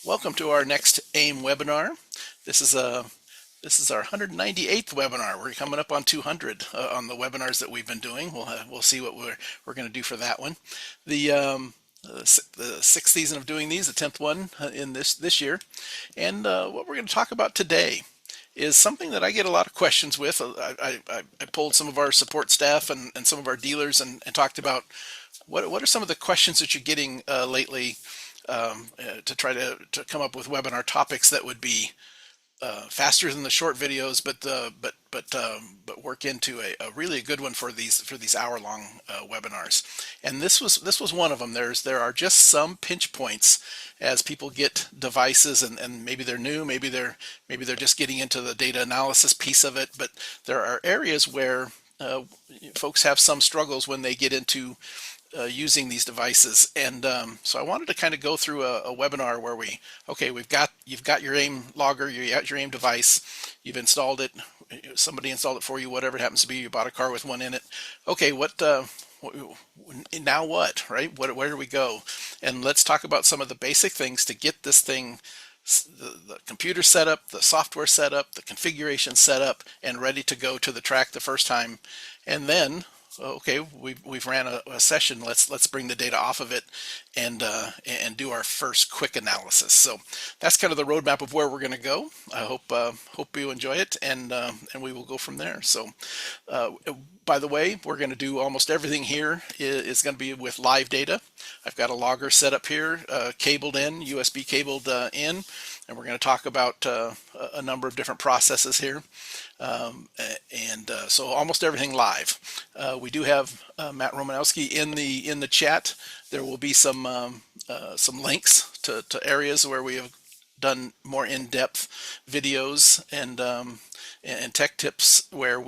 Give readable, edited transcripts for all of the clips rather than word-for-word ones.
Welcome to our next AiM webinar. This is our 198th webinar. We're coming up on 200 on the webinars that we've been doing. We'll see what we're going to do for that one. The sixth season of doing these, the 10th one in this year, and what we're going to talk about today is something that I get a lot of questions with. I pulled some of our support staff and some of our dealers and talked about what are some of the questions that you're getting lately, to try to come up with webinar topics that would be faster than the short videos, but work into a really good one for these hour-long webinars. And this was one of them. There are just some pinch points as people get devices, and maybe they're new, maybe they're just getting into the data analysis piece of it, but there are areas where folks have some struggles when they get into using these devices. And so I wanted to kind of go through a webinar where you've got your AiM logger, you got your AiM device, you've installed it, somebody installed it for you, whatever it happens to be, you bought a car with one in it. Okay, now what, right? Where do we go? And let's talk about some of the basic things to get this thing, the computer set up, the software set up, the configuration set up, and ready to go to the track the first time. And then, okay, we've ran a session. Let's bring the data off of it and do our first quick analysis. So that's kind of the roadmap of where we're going to go. I hope you enjoy it, and we will go from there. So by the way, we're going to do almost everything here is going to be with live data. I've got a logger set up here, cabled in, USB cabled in, and we're going to talk about a number of different processes here. So almost everything live. We do have Matt Romanowski in the chat. There will be some links to areas where we have done more in-depth videos and tech tips where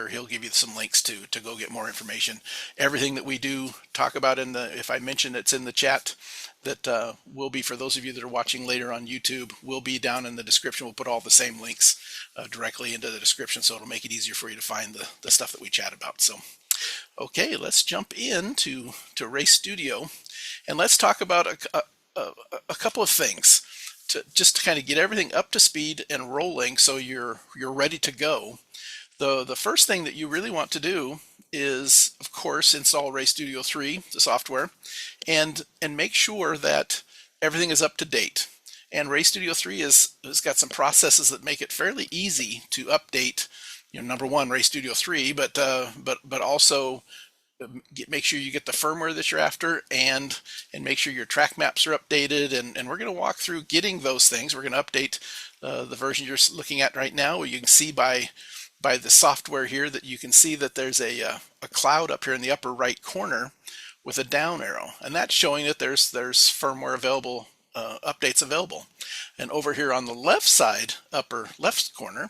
he'll give you some links to go get more information. Everything that we do talk about if I mention it's in the chat, that will be, for those of you that are watching later on YouTube, will be down in the description. We'll put all the same links directly into the description, so it'll make it easier for you to find the stuff that we chat about. So okay, let's jump into Race Studio, and let's talk about a couple of things just to kind of get everything up to speed and rolling so you're ready to go. The first thing that you really want to do is, of course, install Race Studio 3, the software, and make sure that everything is up to date. And Race Studio 3 has got some processes that make it fairly easy to update. Number one, Race Studio 3, but also make sure you get the firmware that you're after, and make sure your track maps are updated. And we're going to walk through getting those things. We're going to update the version you're looking at right now. You can see by the software here that you can see that there's a cloud up here in the upper right corner with a down arrow, and that's showing that there's firmware available, updates available. And over here on the left side, upper left corner,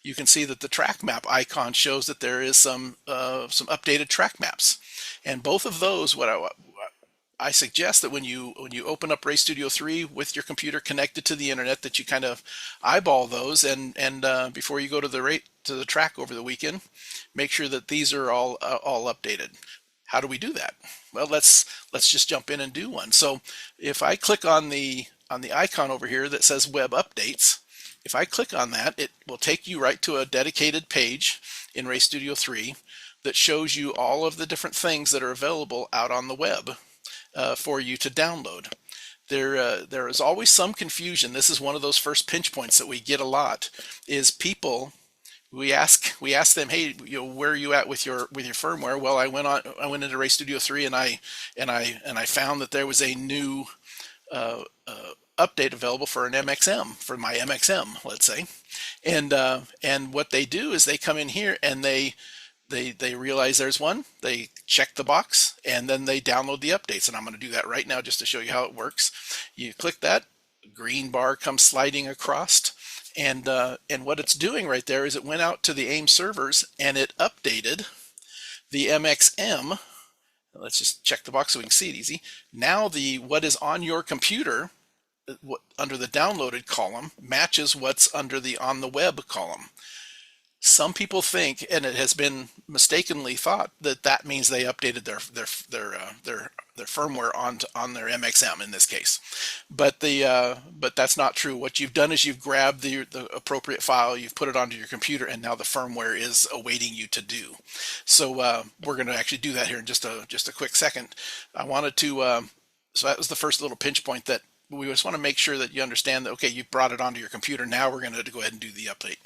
you can see that the track map icon shows that there is some updated track maps. And both of those, I suggest that when you open up Race Studio 3 with your computer connected to the internet, that you kind of eyeball those, and before you go to the track over the weekend, make sure that these are all updated. How do we do that? Well, let's just jump in and do one. So if I click on the icon over here that says Web Updates, if I click on that, it will take you right to a dedicated page in Race Studio 3 that shows you all of the different things that are available out on the web for you to download. There is always some confusion. This is one of those first pinch points that we get a lot. Is people, we ask them, hey, where are you at with your firmware? Well, I went into Race Studio 3 and I found that there was a new update available for an MXM, for my MXM, let's say. And what they do is they come in here and they realize there's one, they check the box, and then they download the updates. And I'm going to do that right now just to show you how it works. You click that, green bar comes sliding across, and what it's doing right there is it went out to the AiM servers and it updated the MXM. Let's just check the box so we can see it easy. Now what is on your computer under the downloaded column matches what's under the on the web column. Some people think, and it has been mistakenly thought, that means they updated their their firmware on their MXM in this case. But but that's not true. What you've done is you've grabbed the appropriate file, you've put it onto your computer, and now the firmware is awaiting you to do. So we're going to actually do that here in just a quick second. I wanted to so that was the first little pinch point, that we just want to make sure that you understand that, okay, you brought it onto your computer. Now we're going to go ahead and do the update.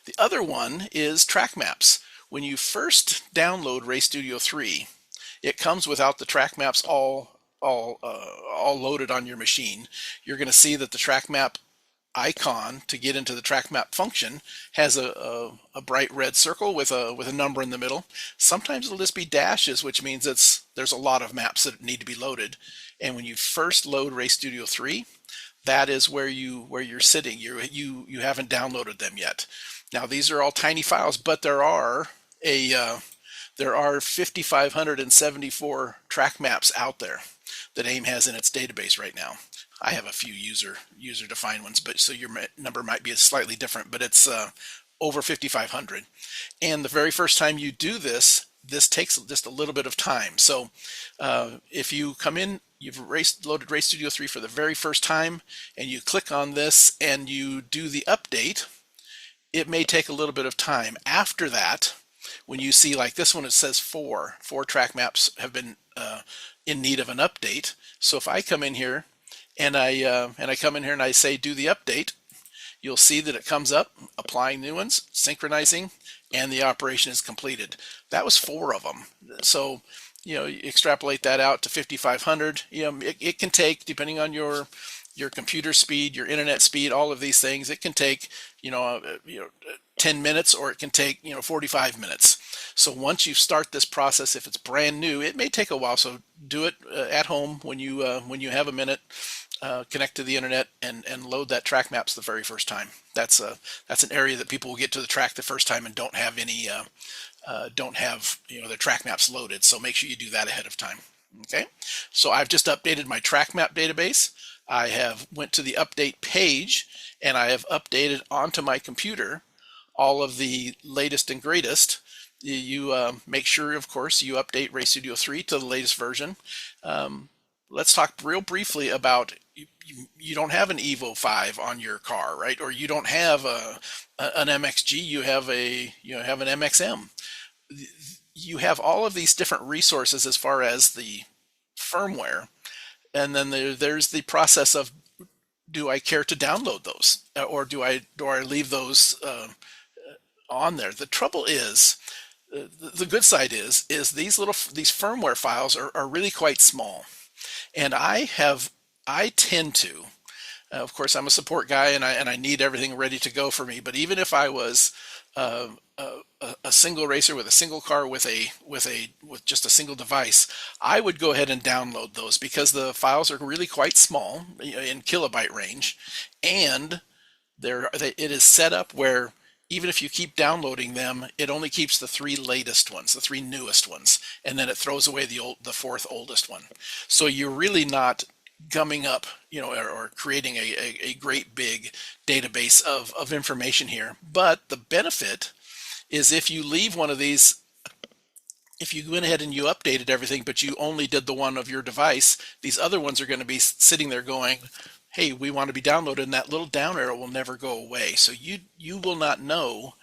The other one is track maps. When you first download Race Studio 3, it comes without the track maps all loaded on your machine. You're going to see that the track map icon to get into the track map function has a bright red circle with a number in the middle. Sometimes it'll just be dashes, which means there's a lot of maps that need to be loaded. And when you first load Race Studio 3, that is where you're sitting. You haven't downloaded them yet. Now these are all tiny files, but there are 5,574 track maps out there that AiM has in its database right now. I have a few user defined ones, but so your number might be slightly different, but it's over 5,500. And the very first time you do this takes just a little bit of time. So if you come in, you've loaded Race Studio 3 for the very first time, and you click on this and you do the update, it may take a little bit of time. After that, when you see like this one, it says four track maps have been in need of an update. So if I come in here and I come in here and I say do the update, you'll see that it comes up, applying new ones, synchronizing, and the operation is completed. That was 4 of them. So you extrapolate that out to 5,500. It can take, depending on your computer speed, your internet speed, all of these things, it can take 10 minutes, or it can take 45 minutes. So once you start this process, if it's brand new, it may take a while. So do it at home when you have a minute. Connect to the internet and load that track maps the very first time. That's an area that people will get to the track the first time and don't have their track maps loaded. So make sure you do that ahead of time. Okay. So I've just updated my track map database. I have went to the update page, and I have updated onto my computer all of the latest and greatest. You make sure, of course, you update Race Studio 3 to the latest version. Let's talk real briefly about, you don't have an Evo 5 on your car, right? Or you don't have an MXG, you have an MXM. You have all of these different resources as far as the firmware, and then there's the process of, do I care to download those, or do I leave those on there? The trouble is, the good side is these firmware files are really quite small. And I tend to, of course, I'm a support guy, and I need everything ready to go for me. But even if I was a single racer with a single car with just a single device, I would go ahead and download those, because the files are really quite small, in kilobyte range, and it is set up where even if you keep downloading them, it only keeps the 3 latest ones, the 3 newest ones, and then it throws away the 4th oldest one. So you're really not gumming up, or creating a great big database of information here. But the benefit is, if you leave one of these, if you went ahead and you updated everything, but you only did the one of your device, these other ones are going to be sitting there going, hey, we want to be downloaded, and that little down arrow will never go away. So you will not know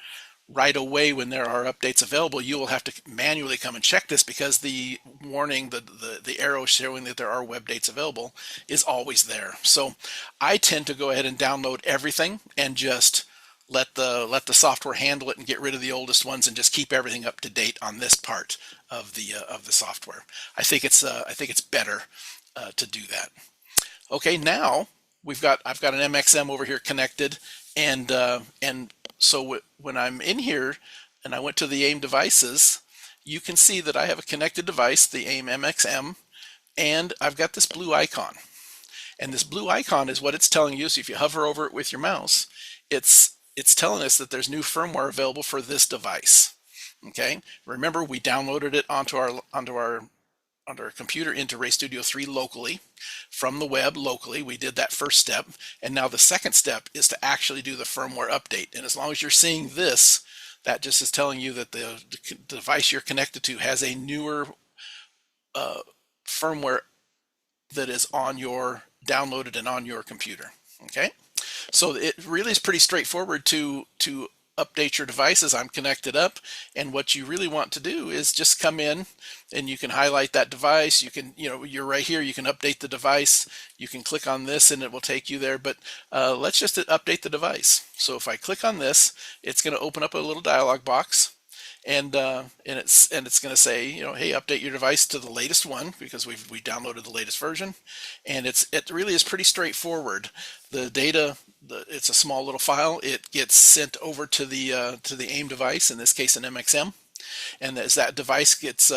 right away when there are updates available. You will have to manually come and check this, because the warning, the arrow showing that there are web dates available, is always there. So I tend to go ahead and download everything and just let the software handle it and get rid of the oldest ones, and just keep everything up to date on this part of the software. I think it's better to do that. Okay, now I've got an MXM over here connected, and so when I'm in here and I went to the AiM devices, you can see that I have a connected device, the AiM MXM, and I've got this blue icon. And this blue icon is what it's telling you. So if you hover over it with your mouse, it's telling us that there's new firmware available for this device. Okay, remember, we downloaded it onto our computer into Race Studio 3 locally, from the web locally. We did that first step, and now the second step is to actually do the firmware update. And as long as you're seeing this, that just is telling you that the device you're connected to has a newer firmware that is on your downloaded and on your computer. Okay, so it really is pretty straightforward to update your devices. I'm connected up, and what you really want to do is just come in and you can highlight that device. You can, you're right here, you can update the device. You can click on this and it will take you there, but let's just update the device. So if I click on this, it's going to open up a little dialog box, and it's going to say, hey, update your device to the latest one, because we downloaded the latest version. And it really is pretty straightforward. The data, it's a small little file. It gets sent over to the AiM device, in this case an MXM, and as that device gets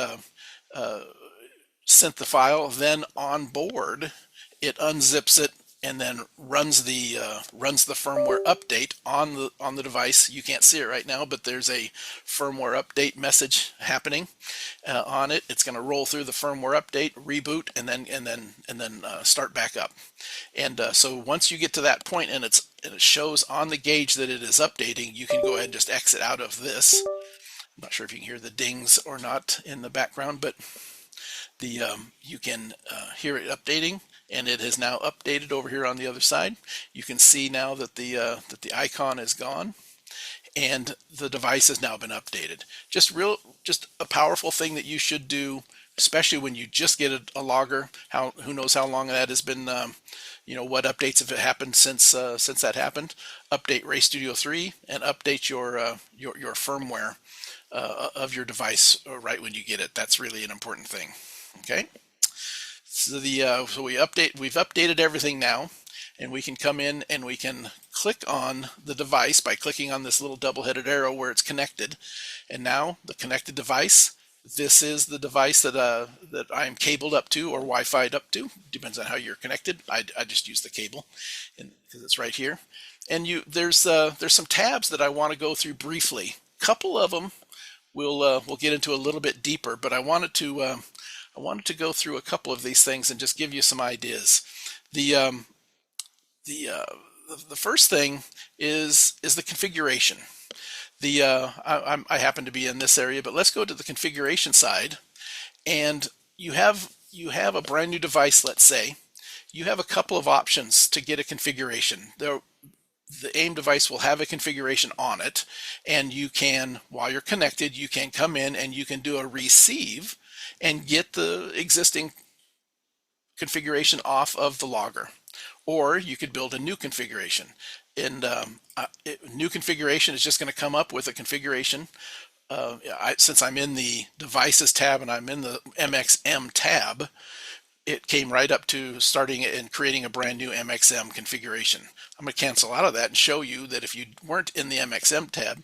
sent the file, then on board it unzips it and then runs the firmware update on the device. You can't see it right now, but there's a firmware update message happening on it. It's going to roll through the firmware update, reboot, and then start back up. And so once you get to that point and it shows on the gauge that it is updating, you can go ahead and just exit out of this. I'm not sure if you can hear the dings or not in the background, but you can hear it updating, and it has now updated over here on the other side. You can see now that the icon is gone and the device has now been updated. Just a powerful thing that you should do, especially when you just get a logger. Who knows how long that has been, what updates have happened since that happened. Update RayStudio 3 and update your firmware of your device right when you get it. That's really an important thing. Okay, so we've updated everything now, and we can come in and we can click on the device by clicking on this little double-headed arrow where it's connected. And now the connected device, this is the device that I'm cabled up to or Wi-Fi'd up to. Depends on how you're connected. I just use the cable because it's right here. And there's some tabs that I want to go through briefly. A couple of them we'll get into a little bit deeper, but I wanted to go through a couple of these things and just give you some ideas. The first thing is the configuration. I happen to be in this area, but let's go to the configuration side. And you have a brand new device. Let's say you have a couple of options to get a configuration. The AiM device will have a configuration on it, and you can, while you're connected, you can come in and you can do a receive and get the existing configuration off of the logger, or you could build a new configuration. And new configuration is just going to come up with a configuration. Since I'm in the devices tab and I'm in the MXM tab, it came right up to starting and creating a brand new MXM configuration. I'm going to cancel out of that and show you that if you weren't in the MXM tab,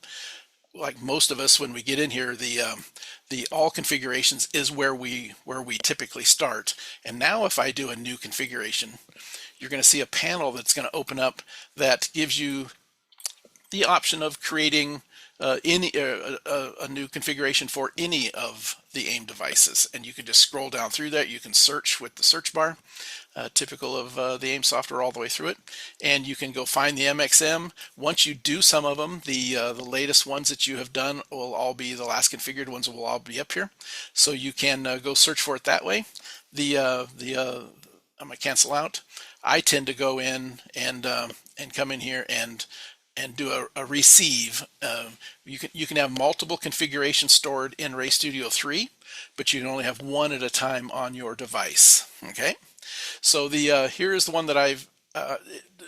like most of us, when we get in here, the all configurations is where we typically start. And now if I do a new configuration, you're going to see a panel that's going to open up that gives you the option of creating a new configuration for any of the AiM devices. And you can just scroll down through that. You can search with the search bar, typical of the AiM software all the way through it. And you can go find the MXM. Once you do some of them, the latest ones that you have done will all be, the last configured ones will all be up here. So you can go search for it that way. I'm going to cancel out. I tend to go in and come in here and do a receive. You can have multiple configurations stored in RayStudio 3, but you can only have one at a time on your device. Okay, so here is the one that I've.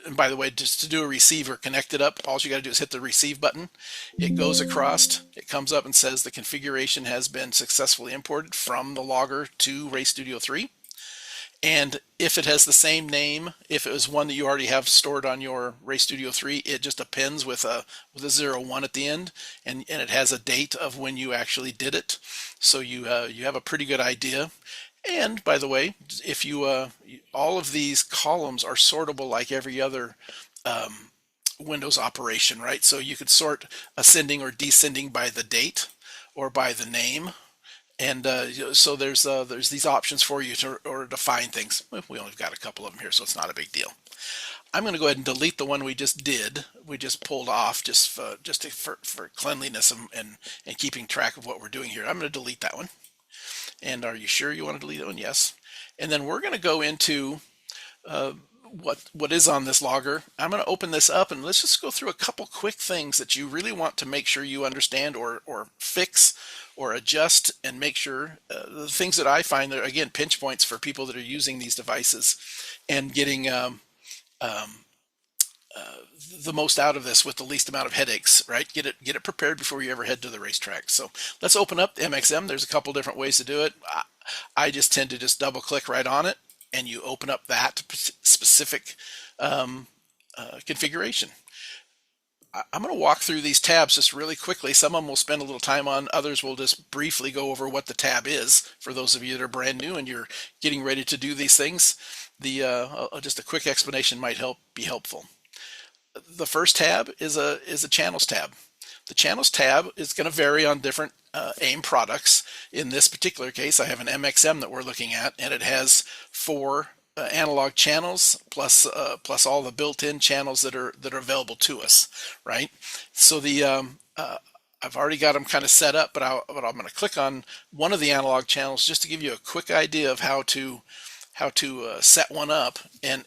And by the way, just to do a receive or connect it up, all you got to do is hit the receive button. It goes across. It comes up and says the configuration has been successfully imported from the logger to RayStudio 3. And if it has the same name, if it was one that you already have stored on your RayStudio 3, it just appends with a 01 at the end, and it has a date of when you actually did it. So you have a pretty good idea. And by the way, if all of these columns are sortable like every other Windows operation, right? So you could sort ascending or descending by the date or by the name. And so there's these options for you to find things. We only got a couple of them here, so it's not a big deal. I'm going to go ahead and delete the one we just did. We just pulled off just for cleanliness and keeping track of what we're doing here. I'm going to delete that one. And are you sure you want to delete that one? Yes. And then we're going to go into what is on this logger. I'm going to open this up and let's just go through a couple quick things that you really want to make sure you understand or fix or adjust, and make sure the things that I find that are, again, pinch points for people that are using these devices and getting the most out of this with the least amount of headaches, right? Get it prepared before you ever head to the racetrack. So let's open up MXM. There's a couple different ways to do it. I just tend to just double click right on it, and you open up that specific configuration. I'm going to walk through these tabs just really quickly. Some of them we'll spend a little time on. Others will just briefly go over what the tab is for those of you that are brand new and you're getting ready to do these things. Just a quick explanation might be helpful. The first tab is a channels tab. The channels tab is going to vary on different AiM products. In this particular case, I have an MXM that we're looking at, and it has 4 analog channels plus all the built-in channels that are available to us, right? So I've already got them kind of set up, but I'm going to click on one of the analog channels just to give you a quick idea of how to set one up and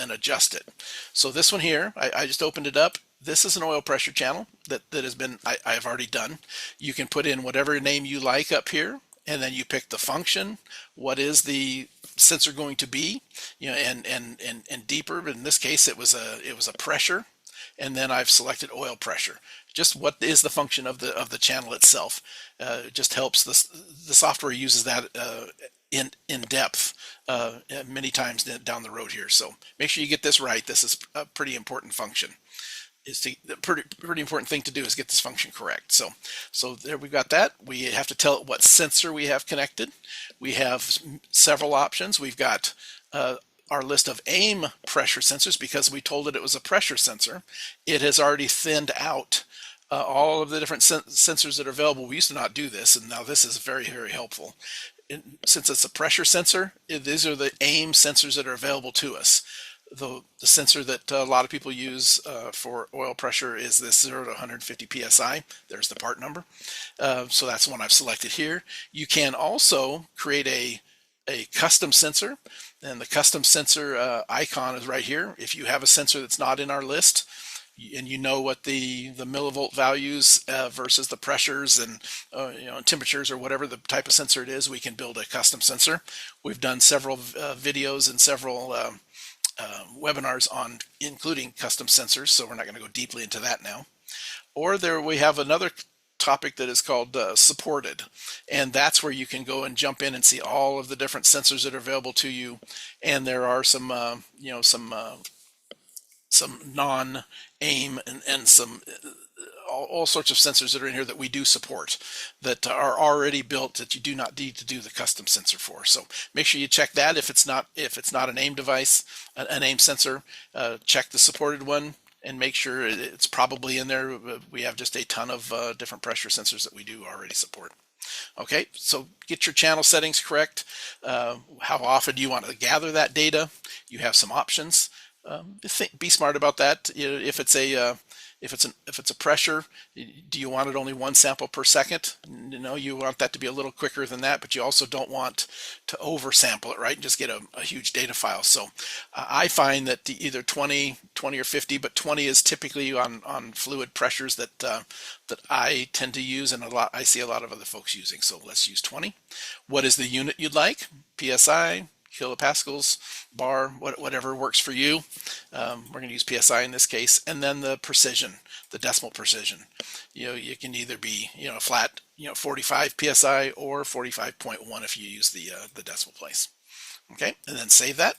adjust it. So this one here, I just opened it up. This is an oil pressure channel that has been I've already done. You can put in whatever name you like up here, and then you pick the function. What is the sensor going to be? And deeper. In this case, it was a pressure, and then I've selected oil pressure. Just what is the function of the channel itself? It just helps. The software uses that in depth many times down the road here. So make sure you get this right. This is a pretty important function. The pretty important thing to do is get this function correct. So there we've got that. We have to tell it what sensor we have connected. We have several options. We've got our list of AiM pressure sensors. Because we told it was a pressure sensor, it has already thinned out all of the different sensors that are available. We used to not do this, and now this is very, very helpful. Since it's a pressure sensor, these are the AiM sensors that are available to us. The sensor that a lot of people use for oil pressure is this 0 to 150 psi. There's the part number. So that's the one I've selected here. You can also create a custom sensor, and the custom sensor icon is right here. If you have a sensor that's not in our list, and you know what the millivolt values versus the pressures and temperatures or whatever the type of sensor it is, we can build a custom sensor. We've done several videos and several webinars on including custom sensors, so we're not going to go deeply into that now. Or we have another topic that is called supported, and that's where you can go and jump in and see all of the different sensors that are available to you. And there are some non-AiM and some all sorts of sensors that are in here that we do support that are already built that you do not need to do the custom sensor for. So make sure you check that. If it's not an AiM device, an AiM sensor, check the supported one and make sure it's probably in there. We have just a ton of different pressure sensors that we do already support. Okay, so get your channel settings correct. How often do you want to gather that data? You have some options. Be smart about that. If it's a pressure, do you want it only 1 sample per second? You want that to be a little quicker than that, but you also don't want to oversample it, right? And just get a huge data file. So I find that either 20 or 50, but 20 is typically on fluid pressures that I tend to use, and I see a lot of other folks using. So let's use 20. What is the unit you'd like? PSI, kilopascals, bar, whatever works for you. We're going to use PSI in this case, and then the precision, the decimal precision. You can either be flat 45 PSI or 45.1 if you use the decimal place. Okay, and then save that,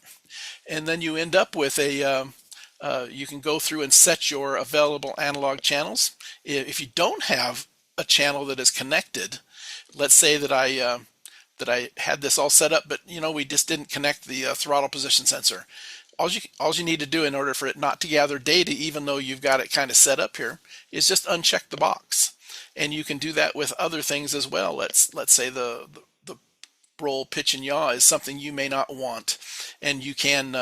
and then you end up with you can go through and set your available analog channels. If you don't have a channel that is connected, let's say that I had this all set up, but we just didn't connect the throttle position sensor. All you need to do in order for it not to gather data, even though you've got it kind of set up here, is just uncheck the box. And you can do that with other things as well. Let's say the roll, pitch, and yaw is something you may not want, and you can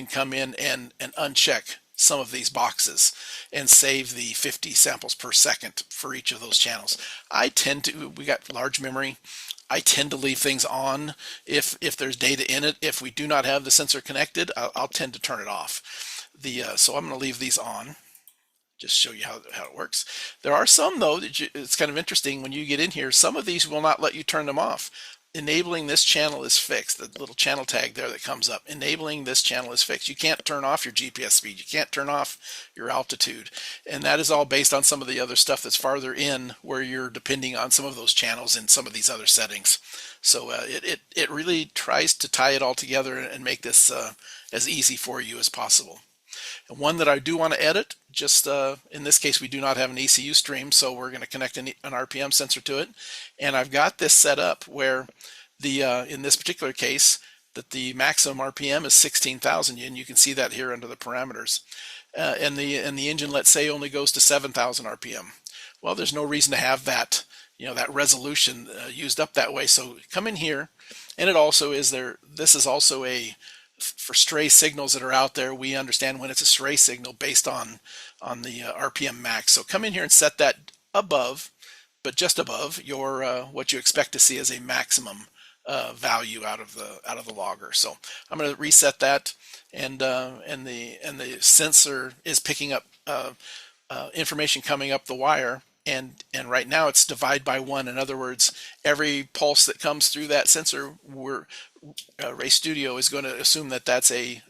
come in and uncheck some of these boxes and save the 50 samples per second for each of those channels. We got large memory. I tend to leave things on if there's data in it. If we do not have the sensor connected, I'll tend to turn it off. So I'm going to leave these on. Just show you how it works. There are some though that it's kind of interesting when you get in here. Some of these will not let you turn them off. Enabling this channel is fixed. The little channel tag there that comes up. Enabling this channel is fixed. You can't turn off your GPS speed. You can't turn off your altitude. And that is all based on some of the other stuff that's farther in where you're depending on some of those channels in some of these other settings. So it really tries to tie it all together and make this as easy for you as possible. And one that I do want to edit, just in this case we do not have an ECU stream, so we're going to connect an RPM sensor to it. And I've got this set up where in this particular case that the maximum RPM is 16,000, and you can see that here under the parameters. And the engine, let's say, only goes to 7,000 RPM. Well, there's no reason to have that, that resolution used up that way. So come in here, and it also is there. This is also for stray signals that are out there. We understand when it's a stray signal based on the RPM max. So come in here and set that above, but just above your what you expect to see as a maximum value out of the logger. So I'm going to reset that, and the sensor is picking up information coming up the wire. And right now it's divide by 1. In other words, every pulse that comes through that sensor, Race Studio is going to assume that is a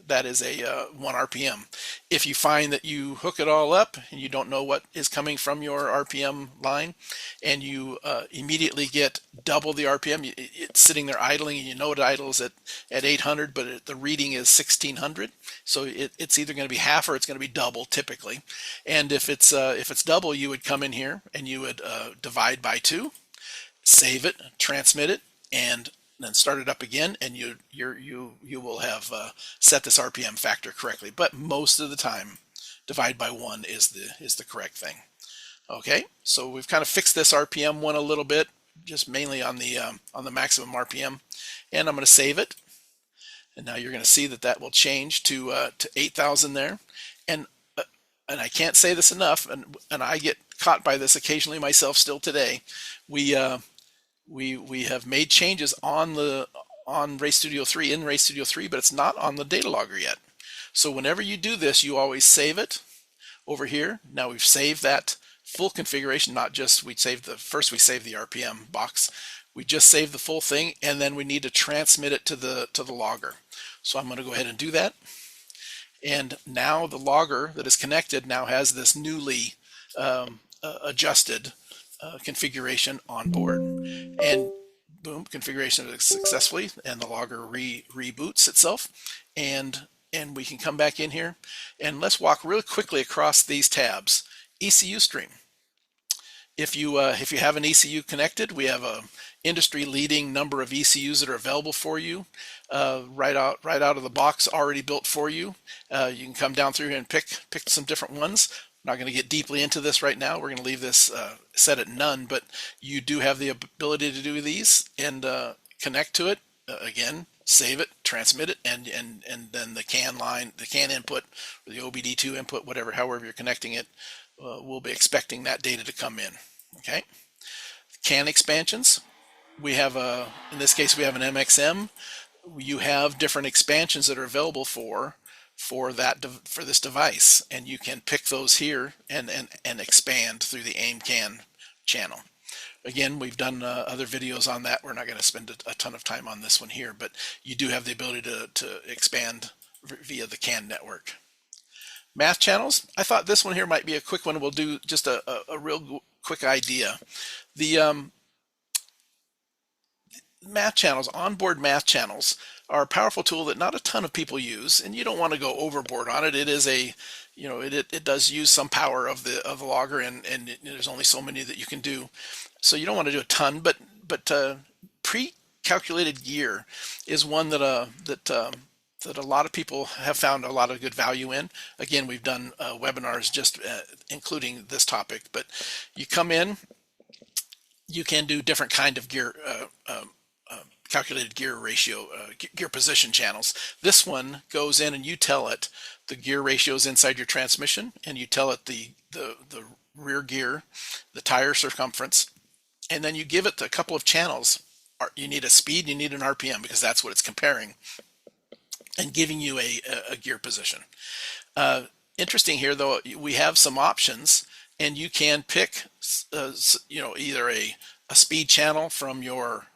1 RPM. If you find that you hook it all up and you don't know what is coming from your RPM line, and you immediately get double the RPM, it's sitting there idling, and you know it idles at 800, but the reading is 1600. So it's either going to be half or it's going to be double typically. And if it's double, you would come in here and you would divide by 2, save it, transmit it, and then start it up again, and you will have set this RPM factor correctly. But most of the time, divide by 1 is the correct thing. Okay, so we've kind of fixed this RPM one a little bit, just mainly on the maximum RPM, and I'm going to save it. And now you're going to see that will change to 8,000 there, and I can't say this enough, and I get caught by this occasionally myself still today. We have made changes on Race Studio 3 in Race Studio 3, but it's not on the data logger yet. So whenever you do this, you always save it over here. Now we've saved that full configuration, not just we saved the RPM box. We just saved the full thing, and then we need to transmit it to the logger. So I'm going to go ahead and do that. And now the logger that is connected now has this newly adjusted configuration on board, and boom, configuration is successfully, and the logger reboots itself, and we can come back in here, and let's walk really quickly across these tabs. ECU stream. If you have an ECU connected, we have a industry leading number of ECUs that are available for you right out of the box, already built for you. You can come down through here and pick some different ones. I'm not going to get deeply into this right now. We're going to leave this set at none, but you do have the ability to do these and connect to it. Again, save it, transmit it, and then the CAN line, the CAN input, or the OBD2 input, however you're connecting it, we'll be expecting that data to come in. Okay. CAN expansions. We have in this case we have an MXM. You have different expansions that are available for this device, and you can pick those here and expand through the AiM CAN channel. Again, we've done other videos on that. We're not going to spend a ton of time on this one here, but you do have the ability to expand via the CAN network. Math channels. I thought this one here might be a quick one. We'll do just a real quick idea. The math channels, onboard math channels, are a powerful tool that not a ton of people use, and you don't want to go overboard on it. It is it does use some power of the logger, and there's only so many that you can do, so you don't want to do a ton. But pre-calculated gear is one that a lot of people have found a lot of good value in. Again, we've done webinars just including this topic, but you come in, you can do different kind of gear calculated gear ratio, gear position channels. This one goes in and you tell it the gear ratios inside your transmission, and you tell it the rear gear, the tire circumference, and then you give it a couple of channels you need a speed, you need an RPM, because that's what it's comparing and giving you a gear position. Interesting here, though, we have some options, and you can pick, either a speed channel from your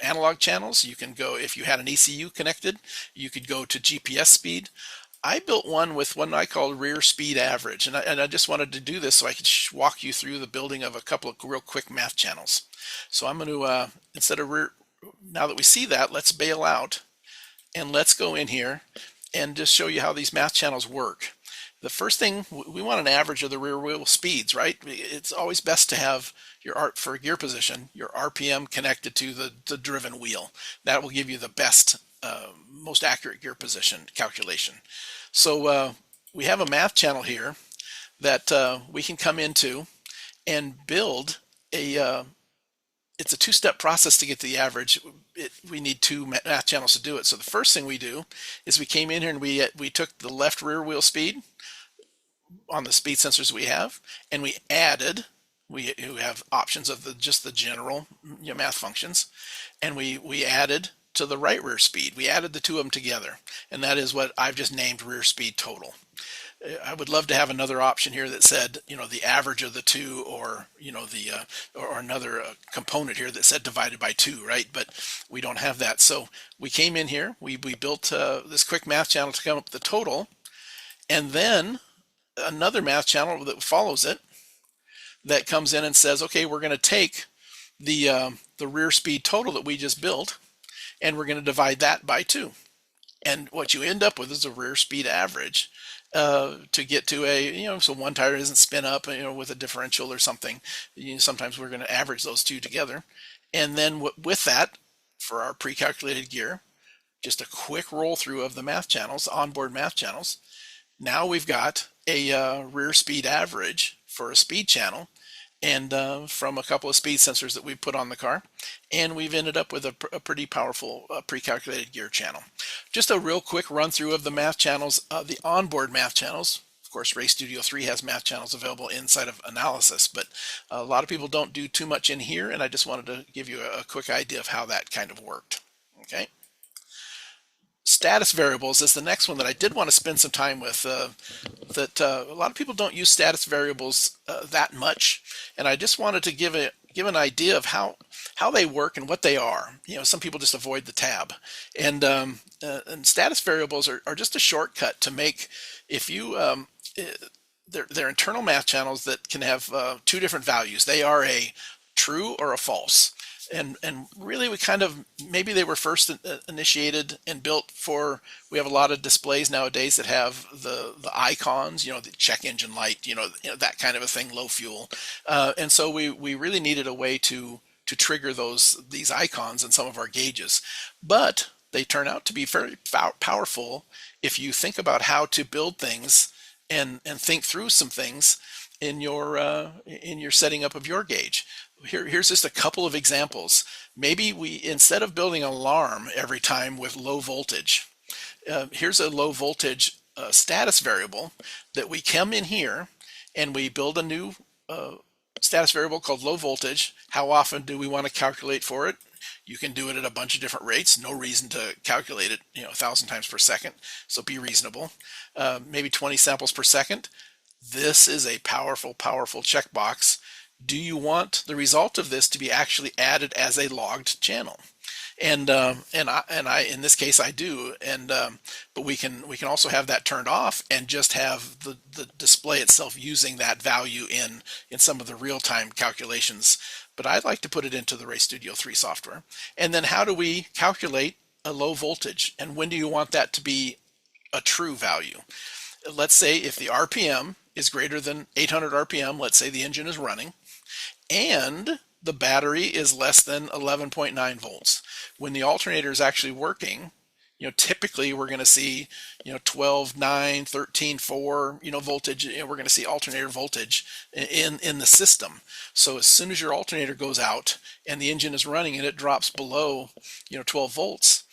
analog channels. You can go, if you had an ECU connected, you could go to GPS speed. I built one with one I call rear speed average, and I just wanted to do this so I could walk you through the building of a couple of real quick math channels. So I'm going to, instead of now that we see that, let's bail out and let's go in here and just show you how these math channels work. The first thing, we want an average of the rear wheel speeds, right? It's always best to have for gear position, your RPM connected to the driven wheel. That will give you the best, most accurate gear position calculation. So we have a math channel here that we can come into and build it's a two-step process to get to the average. We need two math channels to do it. So the first thing we do is we came in here and we took the left rear wheel speed on the speed sensors we have, and we added, we have options of just the general math functions, and we added to the right rear speed. We added the two of them together, and that is what I've just named rear speed total. I would love to have another option here that said, the average of the two, or or another component here that said divided by 2, right? But we don't have that. So we came in here, we built this quick math channel to come up with the total, and then another math channel that follows it that comes in and says, okay, we're going to take the rear speed total that we just built, and we're going to divide that by 2. And what you end up with is a rear speed average. To get to so one tire doesn't spin up, with a differential or something. Sometimes we're going to average those two together. And then with that, for our pre-calculated gear, just a quick roll through of the math channels, onboard math channels. Now we've got a rear speed average for a speed channel, and from a couple of speed sensors that we've put on the car, and we've ended up with a pretty powerful pre-calculated gear channel. Just a real quick run through of the math channels, the onboard math channels. Of course, Race Studio 3 has math channels available inside of analysis, but a lot of people don't do too much in here, and I just wanted to give you a quick idea of how that kind of worked. Okay. Status variables is the next one that I did want to spend some time with. A lot of people don't use status variables that much, and I just wanted to give an idea of how they work and what they are. Some people just avoid the tab, and status variables are just a shortcut to make, if you they're internal math channels that can have two different values. They are a true or a false. And really, we kind of, maybe they were first initiated and built for, we have a lot of displays nowadays that have the icons, the check engine light, that kind of a thing, low fuel. And so we really needed a way to trigger these icons in some of our gauges. But they turn out to be very powerful if you think about how to build things and think through some things in your setting up of your gauge. Here's just a couple of examples. Maybe instead of building an alarm every time with low voltage, here's a low voltage status variable that we come in here and we build a new status variable called low voltage. How often do we want to calculate for it? You can do it at a bunch of different rates. No reason to calculate it 1,000 times per second, so be reasonable. Maybe 20 samples per second. This is a powerful checkbox. Do you want the result of this to be actually added as a logged channel? And I in this case I do. But we can also have that turned off and just have the display itself using that value in some of the real-time calculations. But I'd like to put it into the Race Studio 3 software. And then how do we calculate a low voltage? And when do you want that to be a true value? Let's say if the RPM is greater than 800 RPM, let's say the engine is running, and the battery is less than 11.9 volts. When the alternator is actually working, typically we're going to see 12, 9, 13, 4 voltage. We're going to see alternator voltage in the system. So as soon as your alternator goes out and the engine is running and it drops below 12 volts,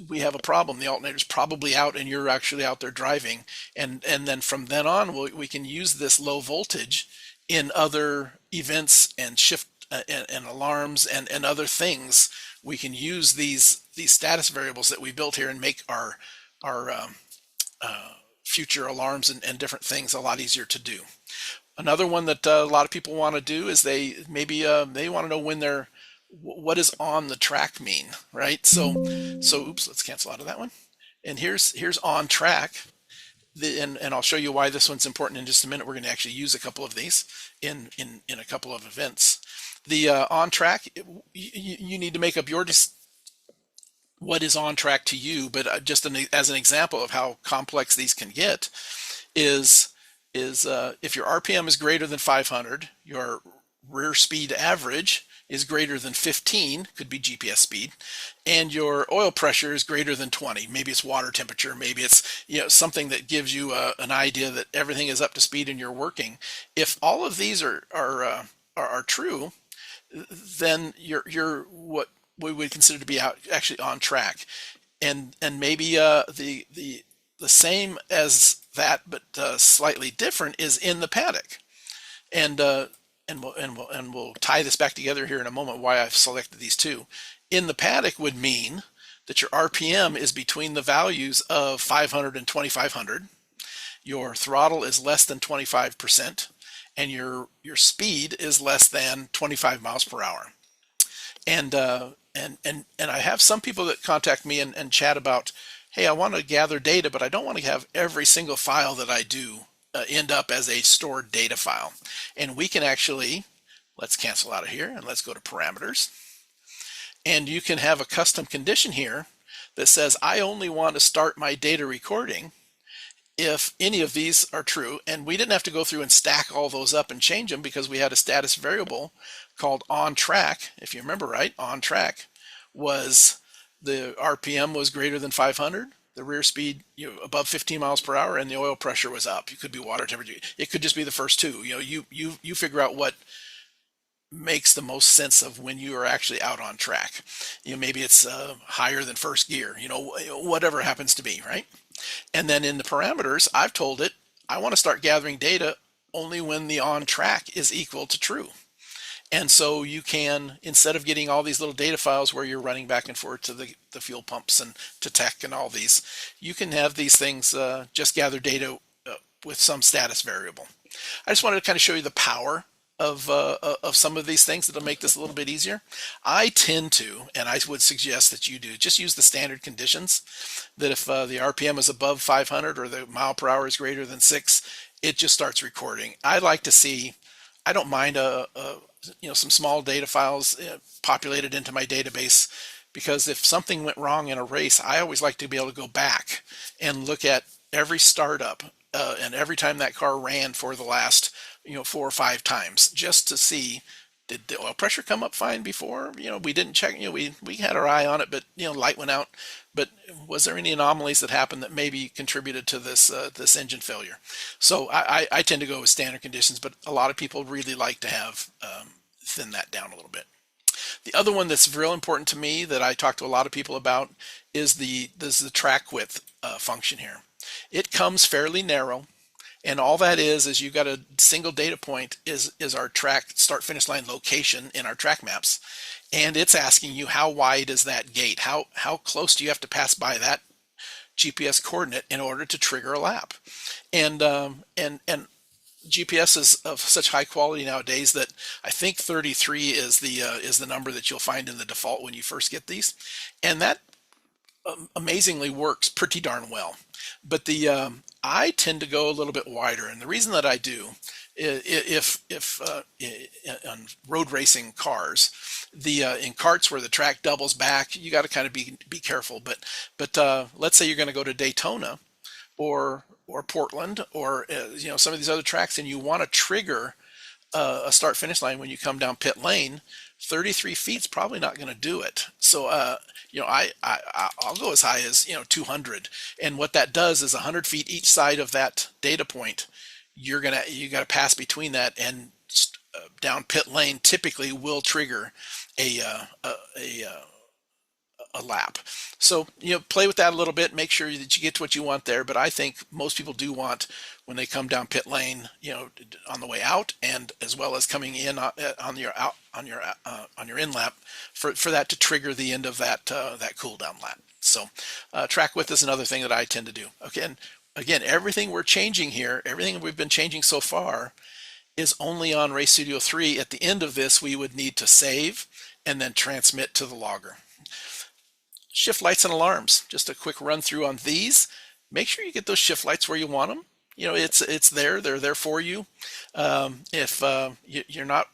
we have a problem. The alternator's probably out and you're actually out there driving, and then from then on we can use this low voltage in other events and shift and alarms and other things, we can use these status variables that we built here and make our future alarms and different things a lot easier to do. Another one that a lot of people want to do is they want to know when they're what does on the track mean, right? So oops, let's cancel out of that one. And here's on track. And I'll show you why this one's important in just a minute. We're going to actually use a couple of these in a couple of events. The on track, you need to make up what is on track to you, but just as an example of how complex these can get is if your RPM is greater than 500, your rear speed average is greater than 15, could be GPS speed, and your oil pressure is greater than 20. Maybe it's water temperature, maybe it's something that gives you an idea that everything is up to speed and you're working. If all of these are true, then you're what we would consider to be actually on track, and maybe the same as that, but slightly different is in the paddock, and we'll tie this back together here in a moment why I've selected these two. In the paddock would mean that your RPM is between the values of 500 and 2500. Your throttle is less than 25%, and your speed is less than 25 miles per hour. And I have some people that contact me and chat about, hey, I want to gather data, but I don't want to have every single file that I do end up as a stored data file. And we can actually, let's cancel out of here and let's go to parameters. And you can have a custom condition here that says, I only want to start my data recording if any of these are true. And we didn't have to go through and stack all those up and change them because we had a status variable called on track. If you remember right, on track was the RPM was greater than 500, the rear speed above 15 miles per hour, and the oil pressure was up. It could be water temperature. It could just be the first two. You figure out what makes the most sense of when you are actually out on track. Maybe it's higher than first gear. Whatever it happens to be, right? And then in the parameters, I've told it I want to start gathering data only when the on track is equal to true. And so you can, instead of getting all these little data files where you're running back and forth to the fuel pumps and to tech and all these, you can have these things just gather data with some status variable. I just wanted to kind of show you the power of some of these things that'll make this a little bit easier. I tend to, and I would suggest that you do, just use the standard conditions, that if the RPM is above 500 or the mile per hour is greater than 6, it just starts recording. I like to see, I don't mind some small data files populated into my database, because if something went wrong in a race, I always like to be able to go back and look at every startup and every time that car ran for the last 4 or 5 times, just to see, did the oil pressure come up fine before? We didn't check. We had our eye on it, but light went out. But was there any anomalies that happened that maybe contributed to this engine failure? So I tend to go with standard conditions, but a lot of people really like to have thin that down a little bit. The other one that's real important to me that I talk to a lot of people about is the track width function here. It comes fairly narrow. And all that is you got a single data point is our track start finish line location in our track maps. And it's asking you, how wide is that gate? How close do you have to pass by that GPS coordinate in order to trigger a lap? And GPS is of such high quality nowadays that I think 33 is the number that you'll find in the default when you first get these. And that amazingly works pretty darn well. But I tend to go a little bit wider, and the reason that I do, if on road racing cars, in karts where the track doubles back, you got to kind of be careful. But let's say you're going to go to Daytona or Portland or some of these other tracks, and you want to trigger a start finish line when you come down pit lane. 33 feet's probably not going to do it. So I'll go as high as 200, and what that does is 100 feet each side of that data point. You got to pass between that, and down pit lane typically will trigger a a lap. So, play with that a little bit, make sure that you get to what you want there. But I think most people do want, when they come down pit lane, on the way out, and as well as coming in on your out on your in lap, for that to trigger the end of that cool down lap. So, track width is another thing that I tend to do. Again, everything we're changing here, everything we've been changing so far, is only on Race Studio 3. At the end of this, we would need to save and then transmit to the logger. Shift lights and alarms. Just a quick run through on these. Make sure you get those shift lights where you want them. It's there. They're there for you. If you're not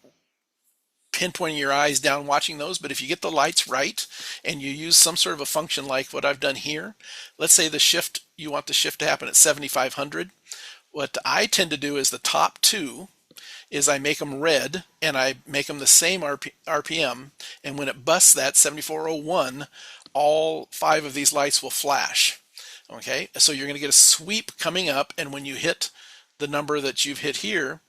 pinpointing your eyes down watching those, but if you get the lights right and you use some sort of a function like what I've done here, let's say you want the shift to happen at 7,500. What I tend to do is the top two is I make them red and I make them the same RPM, and when it busts that 7401, all 5 of these lights will flash. Okay, so you're going to get a sweep coming up, and when you hit the number that you've hit here,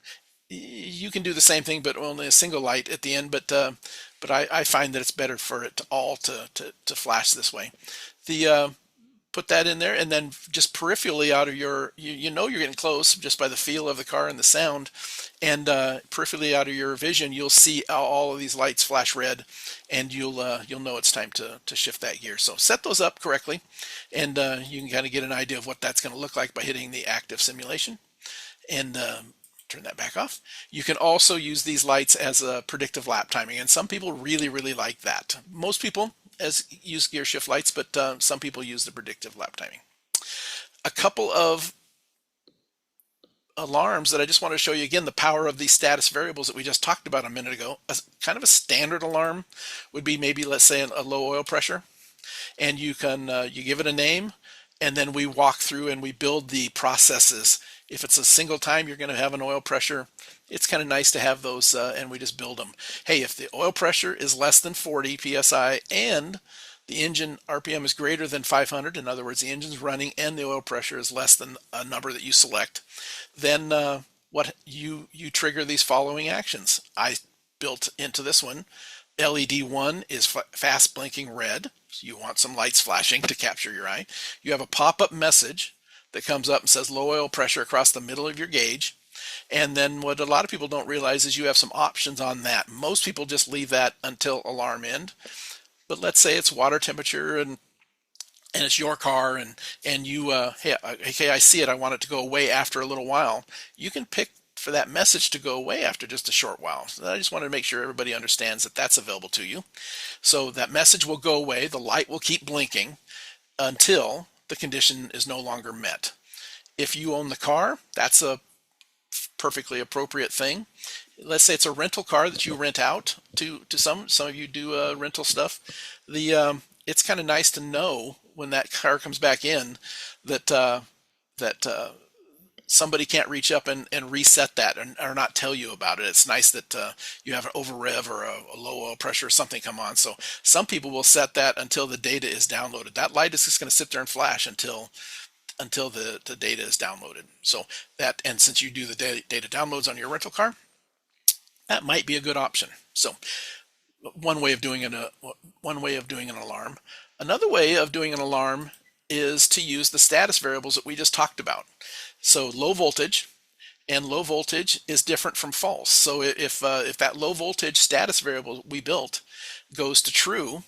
you can do the same thing, but only a single light at the end. But I find that it's better for it to flash this way. Put that in there, and then just peripherally out of you're getting close just by the feel of the car and the sound, and peripherally out of your vision, you'll see all of these lights flash red, and you'll know it's time to shift that gear. So set those up correctly, and you can kind of get an idea of what that's going to look like by hitting the active simulation, and turn that back off. You can also use these lights as a predictive lap timing, and some people really, really like that. Most people use gear shift lights, but some people use the predictive lap timing. A couple of alarms that I just want to show you again, the power of these status variables that we just talked about a minute ago. Kind of a standard alarm would be maybe, let's say, a low oil pressure, and you give it a name, and then we walk through and we build the processes. If it's a single time you're going to have an oil pressure, it's kind of nice to have those, and we just build them. Hey, if the oil pressure is less than 40 psi and the engine RPM is greater than 500, in other words, the engine's running and the oil pressure is less than a number that you select, then what you trigger these following actions. I built into this one. LED 1 is fast blinking red. So you want some lights flashing to capture your eye. You have a pop-up message that comes up and says low oil pressure across the middle of your gauge. And then what a lot of people don't realize is you have some options on that. Most people just leave that until alarm end. But let's say it's water temperature and it's your car, and you hey, I see it, I want it to go away after a little while. You can pick for that message to go away after just a short while. So I just wanted to make sure everybody understands that that's available to you. So that message will go away, the light will keep blinking until the condition is no longer met. If you own the car, that's a perfectly appropriate thing. Let's say it's a rental car that you rent out to some of you do rental stuff. It's kind of nice to know when that car comes back in that somebody can't reach up and reset that or not tell you about it. It's nice that you have an over rev or a low oil pressure or something come on. So some people will set that until the data is downloaded. That light is just going to sit there and flash until the data is downloaded. So that, and since you do the data downloads on your rental car, that might be a good option. So one way of doing an alarm. Another way of doing an alarm is to use the status variables that we just talked about. So low voltage, and low voltage is different from false. So if that low voltage status variable we built goes to true,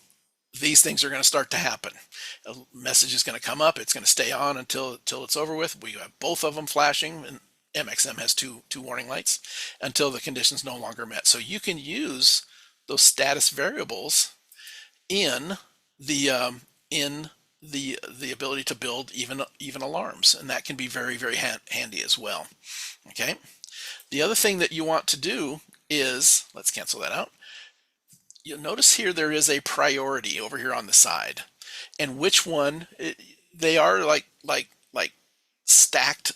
these things are going to start to happen. A message is going to come up. It's going to stay on until it's over with. We have both of them flashing, and MXM has two warning lights until the condition's no longer met. So you can use those status variables in the ability to build even alarms, and that can be very, very handy as well. Okay. The other thing that you want to do is, let's cancel that out. You'll notice here there is a priority over here on the side, and which one they are like stacked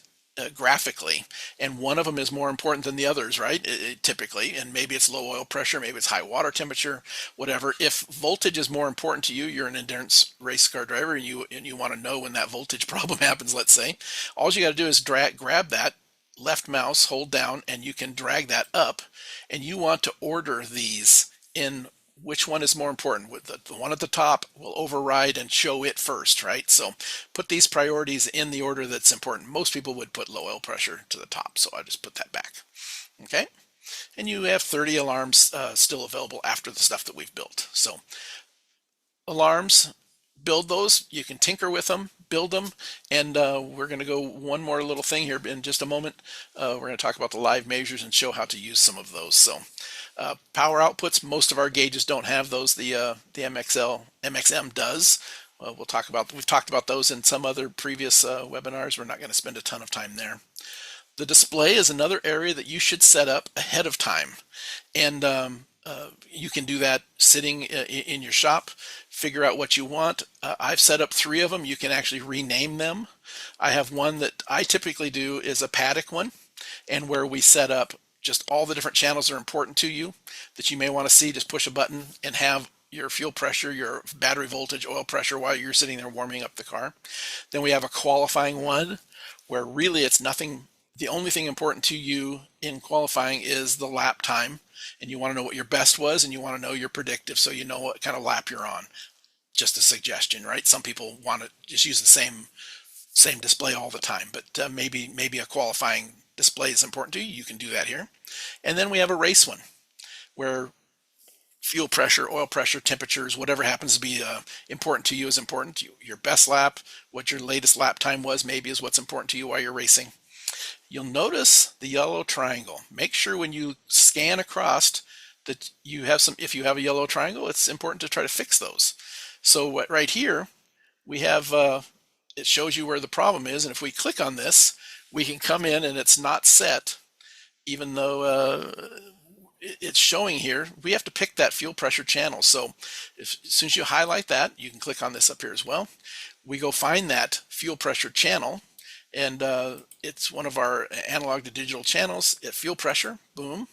graphically, and one of them is more important than the others, right? Typically, and maybe it's low oil pressure, maybe it's high water temperature, whatever. If voltage is more important to you, you're an endurance race car driver, and you want to know when that voltage problem happens, let's say, all you got to do is grab that left mouse, hold down, and you can drag that up, and you want to order these in which one is more important. With the one at the top will override and show it first, right? So put these priorities in the order that's important. Most people would put low oil pressure to the top, so I just put that back. Okay, and you have 30 alarms still available after the stuff that we've built. So alarms, build those. You can tinker with them, build them, and we're going to go one more little thing here in just a moment. We're going to talk about the live measures and show how to use some of those. So power outputs, most of our gauges don't have those. The MXM does. We've talked about those in some other previous webinars. We're not going to spend a ton of time there. The display is another area that you should set up ahead of time, and you can do that sitting in your shop. Figure out what you want. I've set up 3 of them. You can actually rename them. I have one that I typically do is a paddock one, and where we set up just all the different channels that are important to you that you may want to see. Just push a button and have your fuel pressure, your battery voltage, oil pressure while you're sitting there warming up the car. Then we have a qualifying one where really it's nothing. The only thing important to you in qualifying is the lap time, and you want to know what your best was, and you want to know your predictive, so you know what kind of lap you're on. Just a suggestion, right? Some people want to just use the same display all the time, but maybe a qualifying display is important to you. You can do that here. And then we have a race one where fuel pressure, oil pressure, temperatures, whatever happens to be important to you is important to you. Your best lap, what your latest lap time was, maybe is what's important to you while you're racing. You'll notice the yellow triangle. Make sure when you scan across that you have some, if you have a yellow triangle, it's important to try to fix those. So right here, we have, it shows you where the problem is. And if we click on this, we can come in and it's not set, even though it's showing here. We have to pick that fuel pressure channel. So as soon as you highlight that, you can click on this up here as well. We go find that fuel pressure channel, and it's one of our analog to digital channels at fuel pressure. Boom,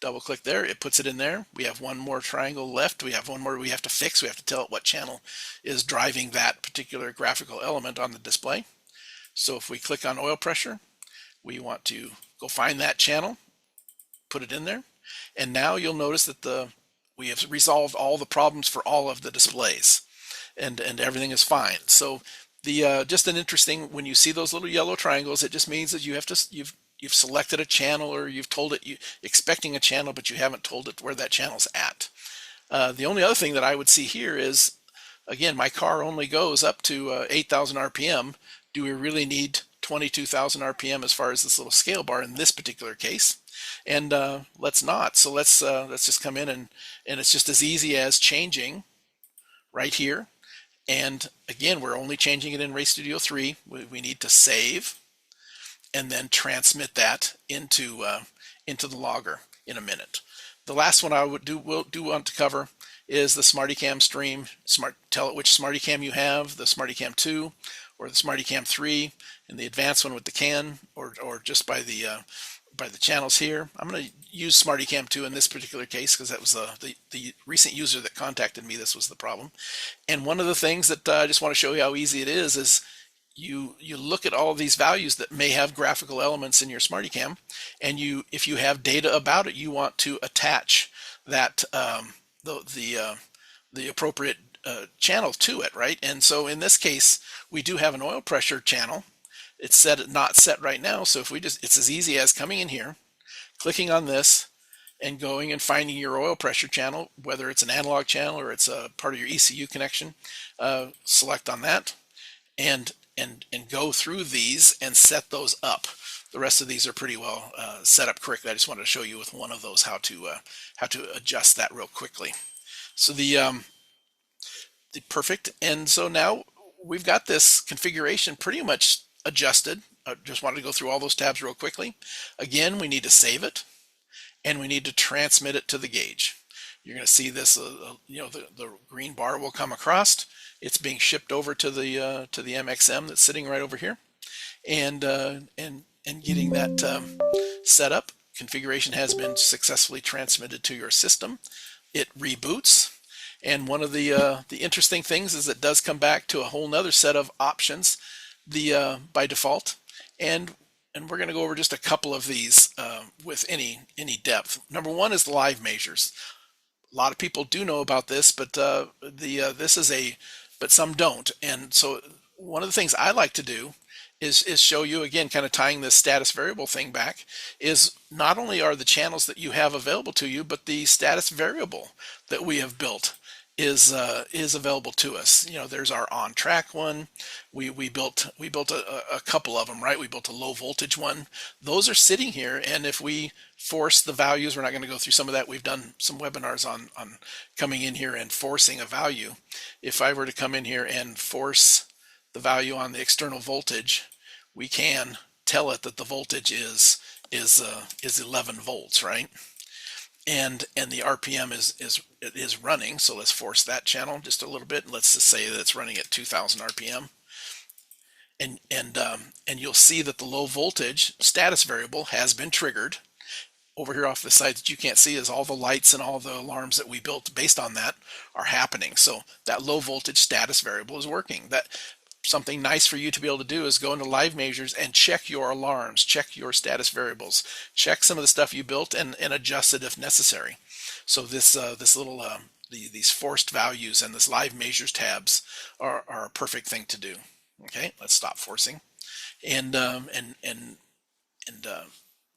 double click there, it puts it in there. We have one more triangle left. We have one more we have to fix. We have to tell it what channel is driving that particular graphical element on the display. So if we click on oil pressure, we want to go find that channel, put it in there, and now you'll notice that we have resolved all the problems for all of the displays, and everything is fine. So just an interesting, when you see those little yellow triangles, it just means that you've selected a channel, or you've told it you expecting a channel, but you haven't told it where that channel's at. The only other thing that I would see here is, again, my car only goes up to 8,000 RPM. Do we really need 22,000 RPM as far as this little scale bar in this particular case? And let's not. So let's just come in and it's just as easy as changing right here. And again, we're only changing it in Race Studio 3. We need to save and then transmit that into the logger in a minute. The last one I will want to cover is the SmartyCam stream. Tell it which SmartyCam you have, the SmartyCam 2 or the SmartyCam 3, and the advanced one with the CAN, or just by the channels here. I'm going to use SmartyCam 2 in this particular case because that was the recent user that contacted me. This was the problem. And one of the things that I just want to show you how easy it is you look at all of these values that may have graphical elements in your SmartyCam, and if you have data about it, you want to attach that the appropriate channel to it, right? And so in this case, we do have an oil pressure channel. It's not set right now, so if it's as easy as coming in here, clicking on this, and going and finding your oil pressure channel, whether it's an analog channel or it's a part of your ECU connection. Select on that, and go through these and set those up. The rest of these are pretty well set up correctly. I just wanted to show you with one of those how to adjust that real quickly. So the perfect. And so now we've got this configuration pretty much adjusted. I just wanted to go through all those tabs real quickly. Again, we need to save it, and we need to transmit it to the gauge. You're going to see this, the green bar will come across. It's being shipped over to the MXM that's sitting right over here, and getting that set up. Configuration has been successfully transmitted to your system. It reboots. And one of the interesting things is it does come back to a whole nother set of options by default, and we're going to go over just a couple of these with any depth. Number one is the live measures. A lot of people do know about this, but but some don't. And so one of the things I like to do is show you again, kind of tying this status variable thing back, is not only are the channels that you have available to you, but the status variable that we have built is available to us. There's our on track one. We built a couple of them, right? We built a low voltage one. Those are sitting here, and if we force the values, we're not going to go through some of that. We've done some webinars on coming in here and forcing a value. If I were to come in here and force the value on the external voltage, we can tell it that the voltage is 11 volts, right? And the RPM is running. So let's force that channel just a little bit. Let's just say that it's running at 2,000 RPM. And you'll see that the low voltage status variable has been triggered. Over here off the side that you can't see is all the lights and all the alarms that we built based on that are happening. So that low voltage status variable is working. That something nice for you to be able to do is go into live measures and check your alarms, check your status variables, check some of the stuff you built and adjust it if necessary. So this little these forced values and this live measures tabs are a perfect thing to do. Okay, let's stop forcing and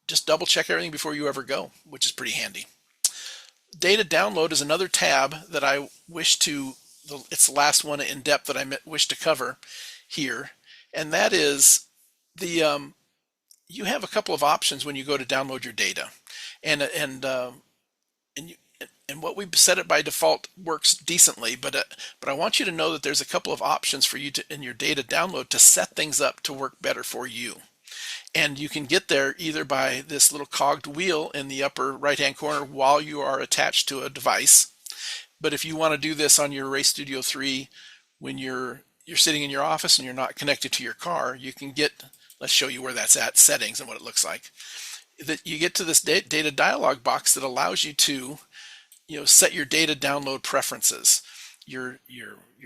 just double check everything before you ever go, which is pretty handy. Data download is another tab that I wish to, it's the last one in depth that I wish to cover here. And that is you have a couple of options when you go to download your data. And what we've set it by default works decently, but I want you to know that there's a couple of options for you in your data download to set things up to work better for you. And you can get there either by this little cogged wheel in the upper right-hand corner while you are attached to a device. But if you want to do this on your Race Studio 3 when you're sitting in your office and you're not connected to your car, you can get, let's show you where that's at, settings and what it looks like. That you get to this data dialog box that allows you to set your data download preferences. Your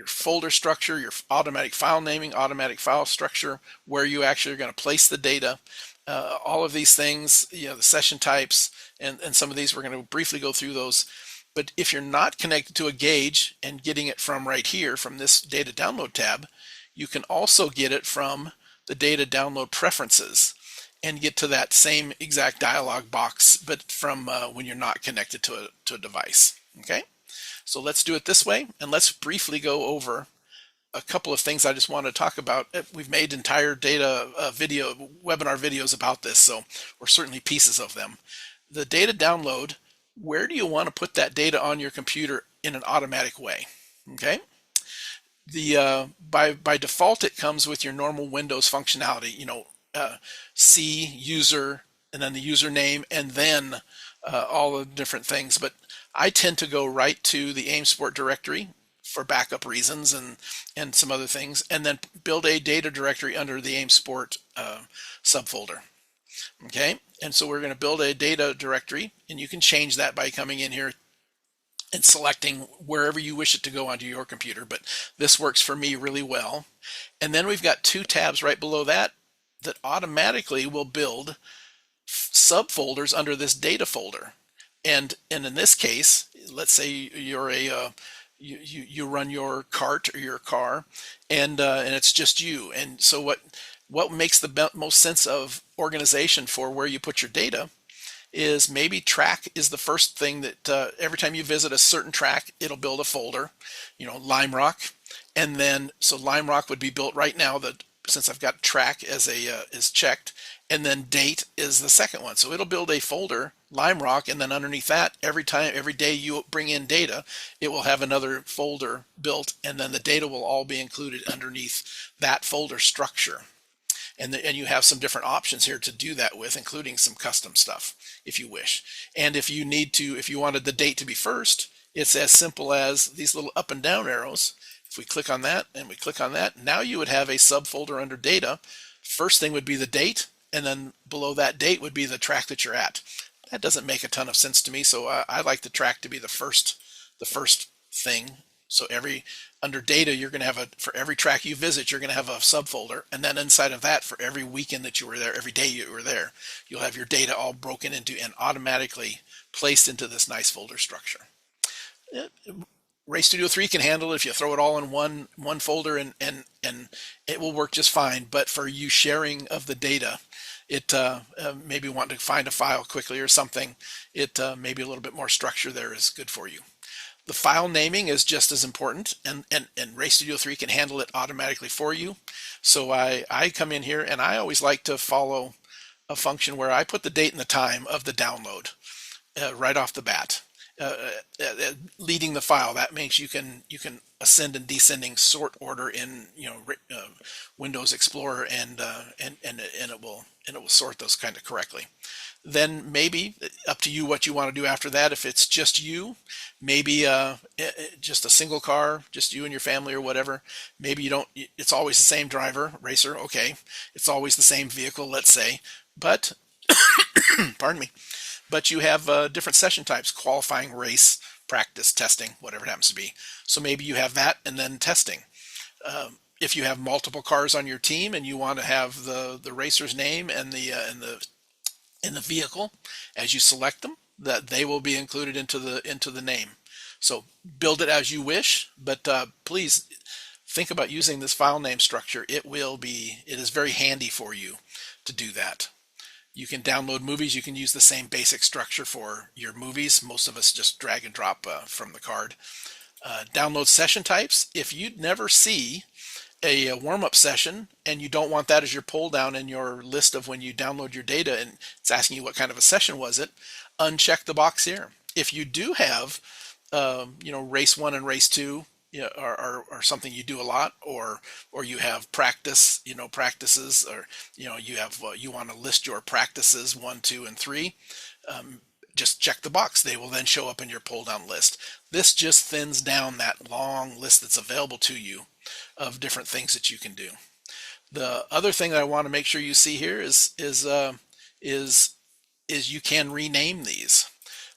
folder structure, your automatic file naming, automatic file structure, where you actually are going to place the data, all of these things, the session types, and some of these we're going to briefly go through those. But if you're not connected to a gauge and getting it from right here, from this data download tab, you can also get it from the data download preferences and get to that same exact dialog box, but from when you're not connected to a device. Okay. So let's do it this way, and let's briefly go over a couple of things I just want to talk about. We've made entire data webinar videos about this, or certainly pieces of them. The data download, where do you want to put that data on your computer in an automatic way? Okay. By default, it comes with your normal Windows functionality, C, user, and then the username, and then all the different things. But I tend to go right to the AiM Sport directory for backup reasons and some other things, and then build a data directory under the AiM Sport subfolder. Okay, and so we're going to build a data directory, and you can change that by coming in here and selecting wherever you wish it to go onto your computer, but this works for me really well. And then we've got two tabs right below that that automatically will build subfolders under this data folder. And in this case, let's say you're you run your cart or your car, and it's just you. And so what makes the most sense of organization for where you put your data is maybe track is the first thing that every time you visit a certain track, it'll build a folder, Lime Rock, and then so Lime Rock would be built right now. That since I've got track as is checked, and then date is the second one. So it'll build a folder, Lime Rock, and then underneath that, every day you bring in data, it will have another folder built, and then the data will all be included underneath that folder structure. And you have some different options here to do that with, including some custom stuff if you wish. And if you wanted the date to be first, it's as simple as these little up and down arrows. If we click on that and we click on that, now you would have a subfolder under data. First thing would be the date, and then below that date would be the track that you're at. That doesn't make a ton of sense to me, so I like the track to be the first thing. So under data, you're going to have for every track you visit, you're going to have a subfolder, and then inside of that, for every weekend that you were there, every day you were there, you'll have your data all broken into and automatically placed into this nice folder structure. Race Studio 3 can handle it if you throw it all in one folder, and it will work just fine. But for you sharing of the data, it maybe want to find a file quickly or something, it maybe a little bit more structure there is good for you. The file naming is just as important, and Race Studio 3 can handle it automatically for you. So I come in here, and I always like to follow a function where I put the date and the time of the download right off the bat. Leading the file, that means you can ascend and descending sort order in Windows Explorer, and it will sort those kind of correctly. Then maybe up to you what you want to do after that. If it's just you, maybe just a single car, just you and your family or whatever. Maybe you don't. It's always the same driver, racer. Okay, it's always the same vehicle, let's say, but pardon me. But you have different session types: qualifying, race, practice, testing, whatever it happens to be. So maybe you have that, and then testing. If you have multiple cars on your team and you want to have the racer's name and the vehicle as you select them, that they will be included into the name. So build it as you wish, but please think about using this file name structure. It is very handy for you to do that. You can download movies. You can use the same basic structure for your movies. Most of us just drag and drop from the card. Download session types. If you'd never see a warm-up session and you don't want that as your pull down in your list of when you download your data and it's asking you what kind of a session was it, uncheck the box here. If you do have race 1 and race 2 are something you do a lot, or you have practices, or you want to list your practices 1, 2, and 3, just check the box. They will then show up in your pull down list. This just thins down that long list that's available to you of different things that you can do. The other thing that I want to make sure you see here is you can rename these.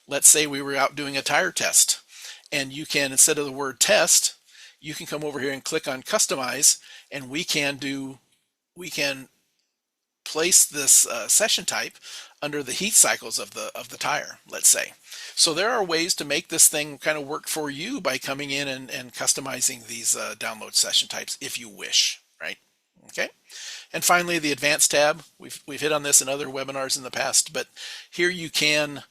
Let's say we were out doing a tire test, and you can, instead of the word test, you can come over here and click on customize, and we can place this session type under the heat cycles of the tire, let's say. So there are ways to make this thing kind of work for you by coming in and customizing these download session types if you wish, right? Okay. And finally, the advanced tab. We've hit on this in other webinars in the past, but here you can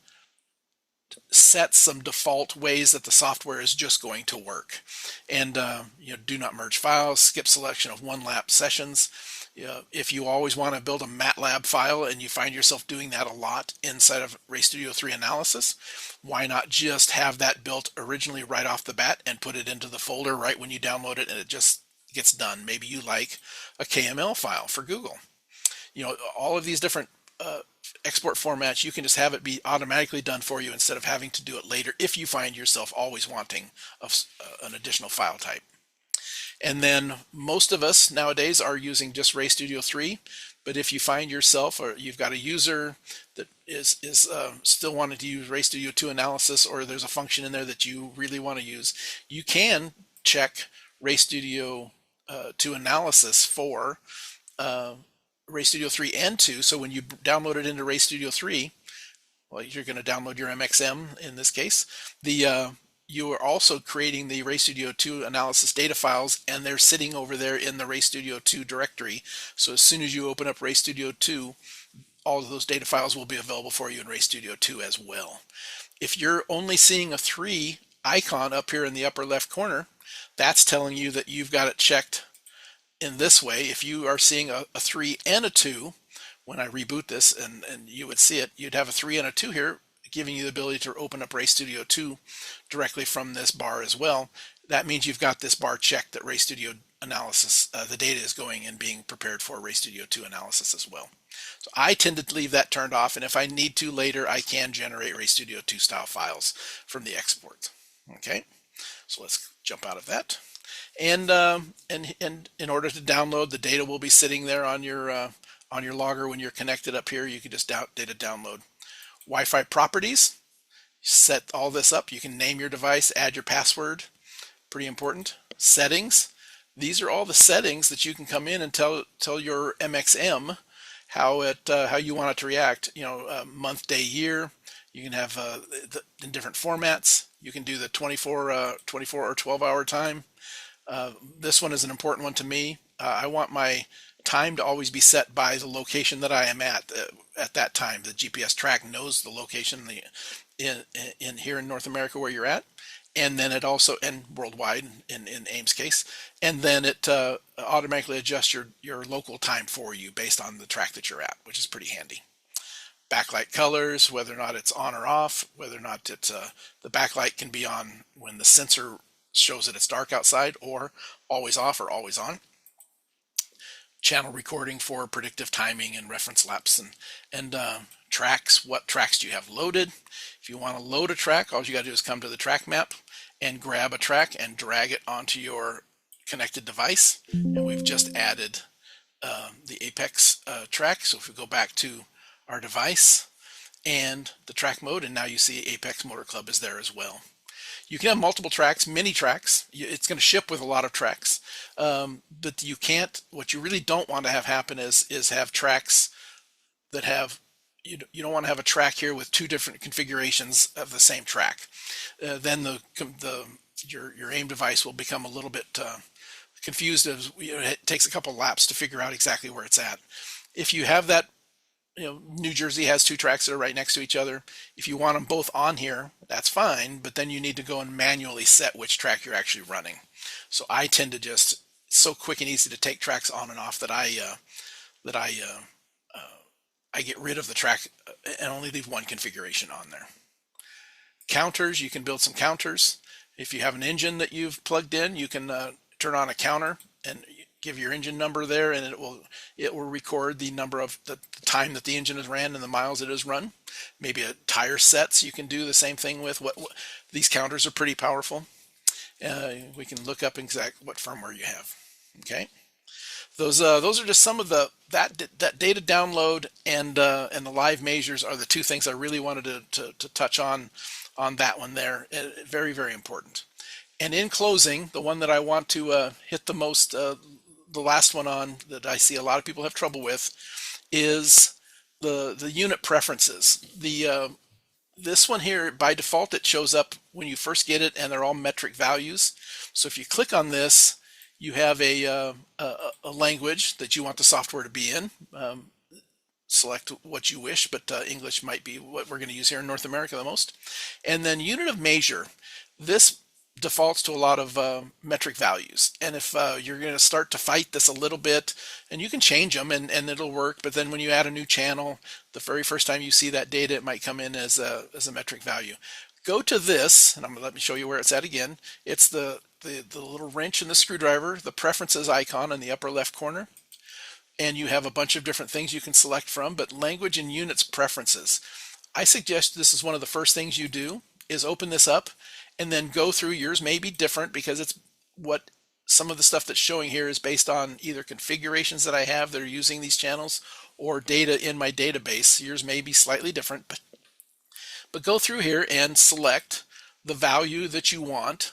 set some default ways that the software is just going to work. And do not merge files, skip selection of one-lap sessions. If you always want to build a MATLAB file and you find yourself doing that a lot inside of Race Studio 3 analysis, why not just have that built originally right off the bat and put it into the folder right when you download it, and it just gets done. Maybe you like a KML file for Google. All of these different export formats, you can just have it be automatically done for you instead of having to do it later if you find yourself always wanting an additional file type. And then most of us nowadays are using just Race Studio 3, but if you find yourself, or you've got a user that is still wanting to use Race Studio 2 analysis, or there's a function in there that you really want to use, you can check Race Studio 2 analysis for Race Studio 3 and 2. So when you download it into Race Studio 3, well, you're going to download your MXM in this case. You are also creating the Race Studio 2 analysis data files, and they're sitting over there in the Race Studio 2 directory. So as soon as you open up Race Studio 2, all of those data files will be available for you in Race Studio 2 as well. If you're only seeing a 3 icon up here in the upper left corner, that's telling you that you've got it checked in this way. If you are seeing a 3 and a 2, when I reboot this and you would see it, you'd have a 3 and a 2 here, giving you the ability to open up Race Studio 2 directly from this bar as well. That means you've got this bar checked that Race Studio analysis, the data is going and being prepared for Race Studio 2 analysis as well. So I tend to leave that turned off, and if I need to later, I can generate Race Studio 2 style files from the export. Okay, so let's jump out of that. And in order to download, the data will be sitting there on your logger when you're connected up here. You can just data download. Wi-Fi properties, set all this up. You can name your device, add your password, pretty important. Settings, these are all the settings that you can come in and tell your MXM how you want it to react. Month, day, year. You can have in different formats. You can do the 24 or 12-hour time. This one is an important one to me. I want my time to always be set by the location that I am at that time. The GPS track knows the location in here in North America where you're at, and then it also, and worldwide in AIM's case, and then it automatically adjusts your local time for you based on the track that you're at, which is pretty handy. Backlight colors, whether or not it's on or off, whether or not it's the backlight can be on when the sensor shows that it's dark outside, or always off or always on. Channel recording for predictive timing and reference laps, and tracks. What tracks do you have loaded? If you want to load a track, all you got to do is come to the track map and grab a track and drag it onto your connected device. And we've just added the Apex track. So if we go back to our device and the track mode, and now you see Apex Motor Club is there as well. You can have multiple tracks, mini tracks. It's going to ship with a lot of tracks, but you can't. What you really don't want to have happen is have tracks that have. You don't want to have a track here with two different configurations of the same track. Then your AIM device will become a little bit confused. As it takes a couple laps to figure out exactly where it's at. If you have that. New Jersey has two tracks that are right next to each other. If you want them both on here, that's fine, but then you need to go and manually set which track you're actually running. So I tend to just, it's so quick and easy to take tracks on and off that I get rid of the track and only leave one configuration on there. Counters, you can build some counters. If you have an engine that you've plugged in, you can turn on a counter and give your engine number there, and it will record the number of the time that the engine has ran and the miles it has run. Maybe a tire sets you can do the same thing with. What these counters are pretty powerful. We can look up exact what firmware you have. Okay, those are just some of that data download and the live measures are the two things I really wanted to touch on that one there. Very, very important. And in closing, the one that I want to hit the most, the last one on that I see a lot of people have trouble with is the unit preferences. This one here, by default, it shows up when you first get it, and they're all metric values. So if you click on this, you have a language that you want the software to be in. Select what you wish, but English might be what we're going to use here in North America the most. And then unit of measure. This defaults to a lot of metric values, and if you're going to start to fight this a little bit, and you can change them and it'll work, but then when you add a new channel, the very first time you see that data, it might come in as a metric value. Go to this, and let me show you where it's at again. It's the little wrench and the screwdriver, the preferences icon in the upper left corner, and you have a bunch of different things you can select from, but language and units preferences. I suggest this is one of the first things you do, is open this up and then go through. Yours may be different because it's what some of the stuff that's showing here is based on either configurations that I have that are using these channels or data in my database. Yours may be slightly different, but go through here and select the value that you want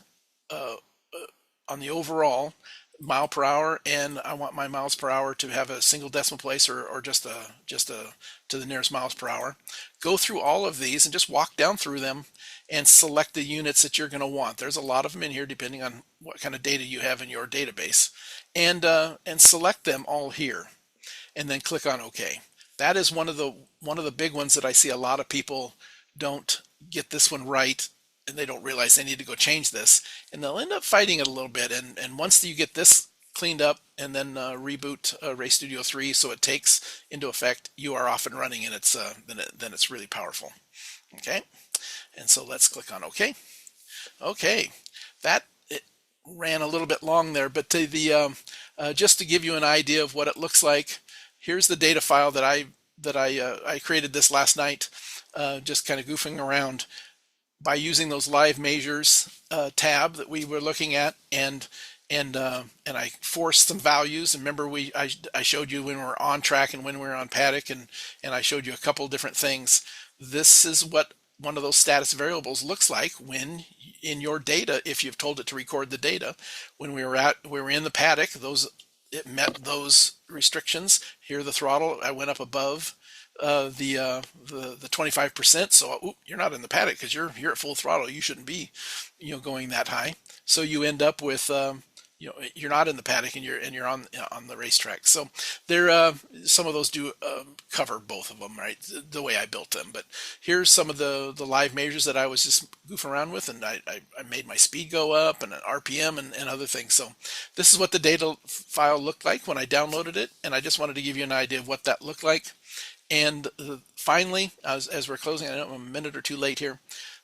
on the overall mile per hour, and I want my miles per hour to have a single decimal place or just to the nearest miles per hour. Go through all of these and just walk down through them and select the units that you're going to want. There's a lot of them in here depending on what kind of data you have in your database, and select them all here, and then click on OK. That is one of the big ones that I see a lot of people don't get this one right, and they don't realize they need to go change this, and they'll end up fighting it a little bit. And once you get this cleaned up and then reboot Race Studio 3 so it takes into effect, you are off and running, and it's then it's really powerful. Okay, and so let's click on OK. Okay, it ran a little bit long there, but just to give you an idea of what it looks like, here's the data file that I created this last night, just kind of goofing around by using those live measures tab that we were looking at, and I forced some values. And remember, I showed you when we were on track and when we were on paddock, and I showed you a couple different things. This is what one of those status variables looks like when in your data, if you've told it to record the data. When we were in the paddock, it met those restrictions. Here, the throttle, I went up above the 25%. So you're not in the paddock because you're at full throttle. You shouldn't be, going that high. So you end up with you're not in the paddock and you're on the racetrack. So there some of those do cover both of them, right? The way I built them. But here's some of the live measures that I was just goofing around with, and I made my speed go up and an RPM and other things. So this is what the data file looked like when I downloaded it, and I just wanted to give you an idea of what that looked like. And finally, as we're closing, I know I'm a minute or two late here.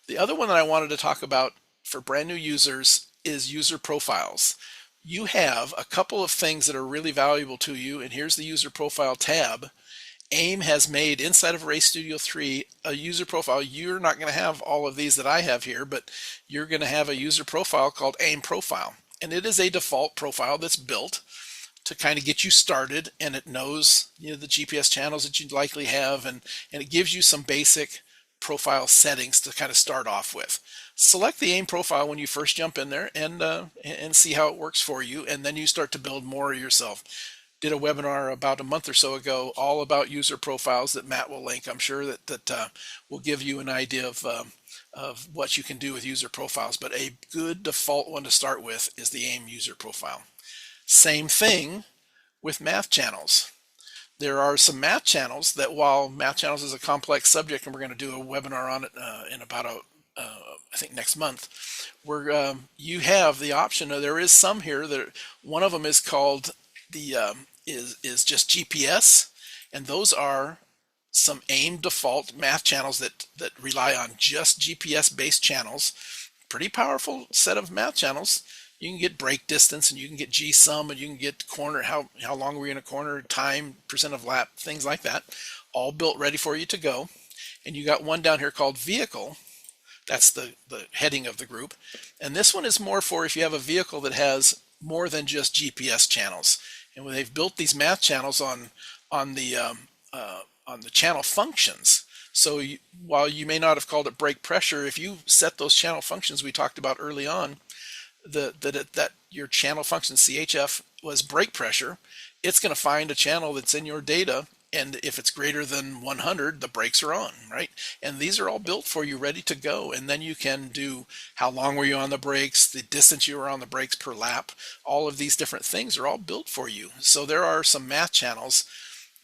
The other one that I wanted to talk about for brand new users is user profiles. You have a couple of things that are really valuable to you, and here's the user profile tab. AiM has made inside of Race Studio 3 a user profile. You're not going to have all of these that I have here, but you're going to have a user profile called AiM Profile, and it is a default profile that's built to kind of get you started, and it knows the GPS channels that you'd likely have, and it gives you some basic profile settings to kind of start off with. Select the AiM profile when you first jump in there and see how it works for you, and then you start to build more yourself. Did a webinar about a month or so ago all about user profiles that Matt will link. I'm sure that will give you an idea of what you can do with user profiles, but a good default one to start with is the AiM user profile. Same thing with math channels. There are some math channels that, while math channels is a complex subject, and we're going to do a webinar on it in about I think next month, where you have the option. There is some here that one of them is called is just GPS, and those are some AiM default math channels that rely on just GPS based channels. Pretty powerful set of math channels. You can get brake distance, and you can get G sum, and you can get corner, how long were you in a corner, time, percent of lap, things like that, all built ready for you to go. And you got one down here called vehicle. That's the heading of the group. And this one is more for if you have a vehicle that has more than just GPS channels. And when they've built these math channels on the channel functions. So while you may not have called it brake pressure, if you set those channel functions we talked about early on, that your channel function CHF was brake pressure, it's going to find a channel that's in your data, and if it's greater than 100, the brakes are on, right? And these are all built for you, ready to go. And then you can do how long were you on the brakes, the distance you were on the brakes per lap. All of these different things are all built for you. So there are some math channels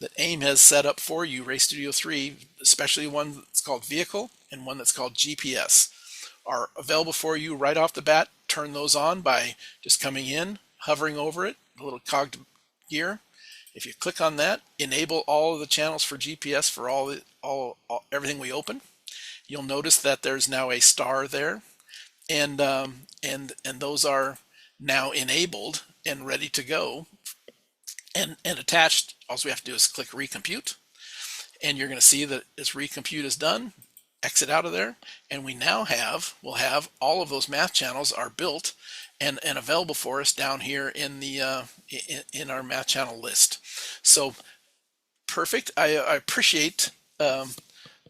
that AiM has set up for you, Race Studio 3, especially one that's called vehicle and one that's called GPS, are available for you right off the bat. Turn those on by just coming in, hovering over it, the little cog gear. If you click on that, enable all of the channels for GPS for everything we open. You'll notice that there's now a star there, and those are now enabled and ready to go. And attached, all we have to do is click recompute, and you're going to see that as recompute is done, exit out of there, and we'll have all of those math channels are built and available for us down here in the in our math channel list. So perfect. I appreciate. We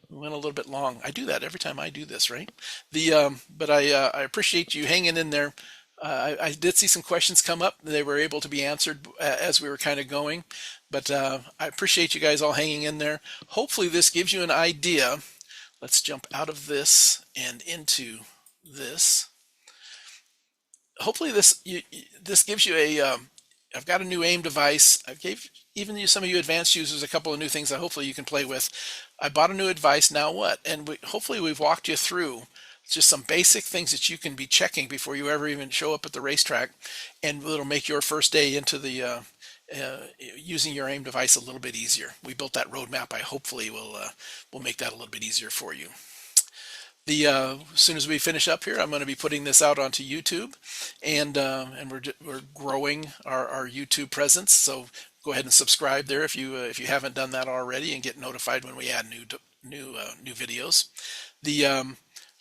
went a little bit long. I do that every time I do this, right? But I appreciate you hanging in there. I did see some questions come up. They were able to be answered as we were kind of going, but I appreciate you guys all hanging in there. Hopefully this gives you an idea. Let's jump out of this and into this. Hopefully this gives you a, I've got a new AiM device. I gave even some of you advanced users a couple of new things that hopefully you can play with. I bought a new device, now what? And hopefully we've walked you through just some basic things that you can be checking before you ever even show up at the racetrack, and it'll make your first day into the using your AiM device a little bit easier. We built that roadmap. I hopefully will make that a little bit easier for you. As soon as we finish up here, I'm going to be putting this out onto YouTube, and we're growing our YouTube presence. So go ahead and subscribe there if you haven't done that already, and get notified when we add new videos.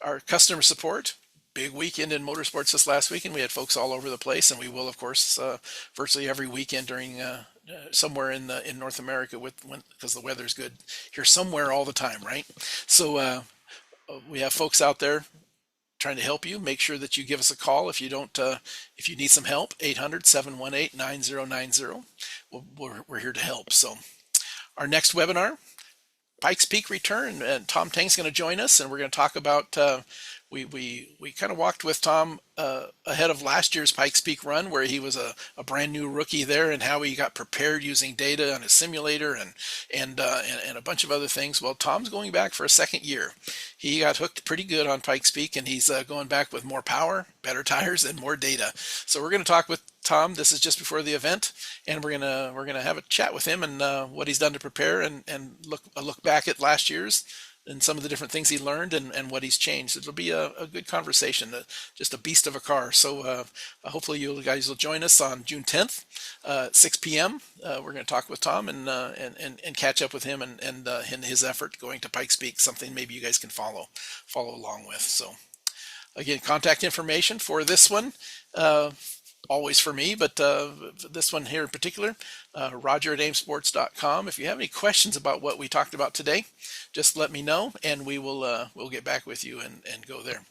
Our customer support, big weekend in motorsports this last weekend. We had folks all over the place, and we will, of course, virtually every weekend during somewhere in North America because the weather's good here somewhere all the time, right? So we have folks out there trying to help you. Make sure that you give us a call if you don't, if you need some help. 800-718-9090. We're here to help. So our next webinar, Pikes Peak return, and Tom Tang's going to join us, and we're going to talk about. We kind of walked with Tom ahead of last year's Pikes Peak run, where he was a brand new rookie there, and how he got prepared using data on his simulator and a bunch of other things. Well, Tom's going back for a second year. He got hooked pretty good on Pikes Peak, and he's going back with more power, better tires, and more data. So we're going to talk with Tom. This is just before the event, and we're gonna have a chat with him and what he's done to prepare, and look back at last year's and some of the different things he learned and what he's changed. It'll be a good conversation, just a beast of a car. So hopefully you guys will join us on June 10th, 6 p.m. We're going to talk with Tom and catch up with him and his effort going to Pikes Peak, something maybe you guys can follow along with. So again, contact information for this one. Always for me, but this one here in particular, Roger at aimsports.com. If you have any questions about what we talked about today, just let me know, and we'll get back with you and go there.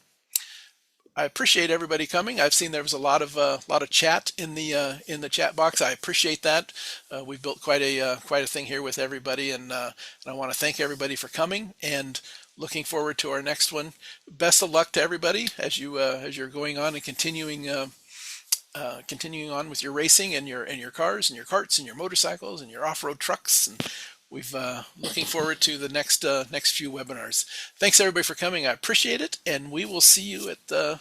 I appreciate everybody coming. I've seen there was a lot of chat in the chat box. I appreciate that. We've built quite a thing here with everybody, and I want to thank everybody for coming, and looking forward to our next one. Best of luck to everybody as you're going on and continuing on with your racing and your cars and your karts and your motorcycles and your off-road trucks. And we've looking forward to the next few webinars. Thanks everybody for coming. I appreciate it, and we will see you at the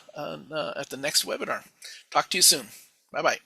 next webinar. Talk to you soon. Bye bye.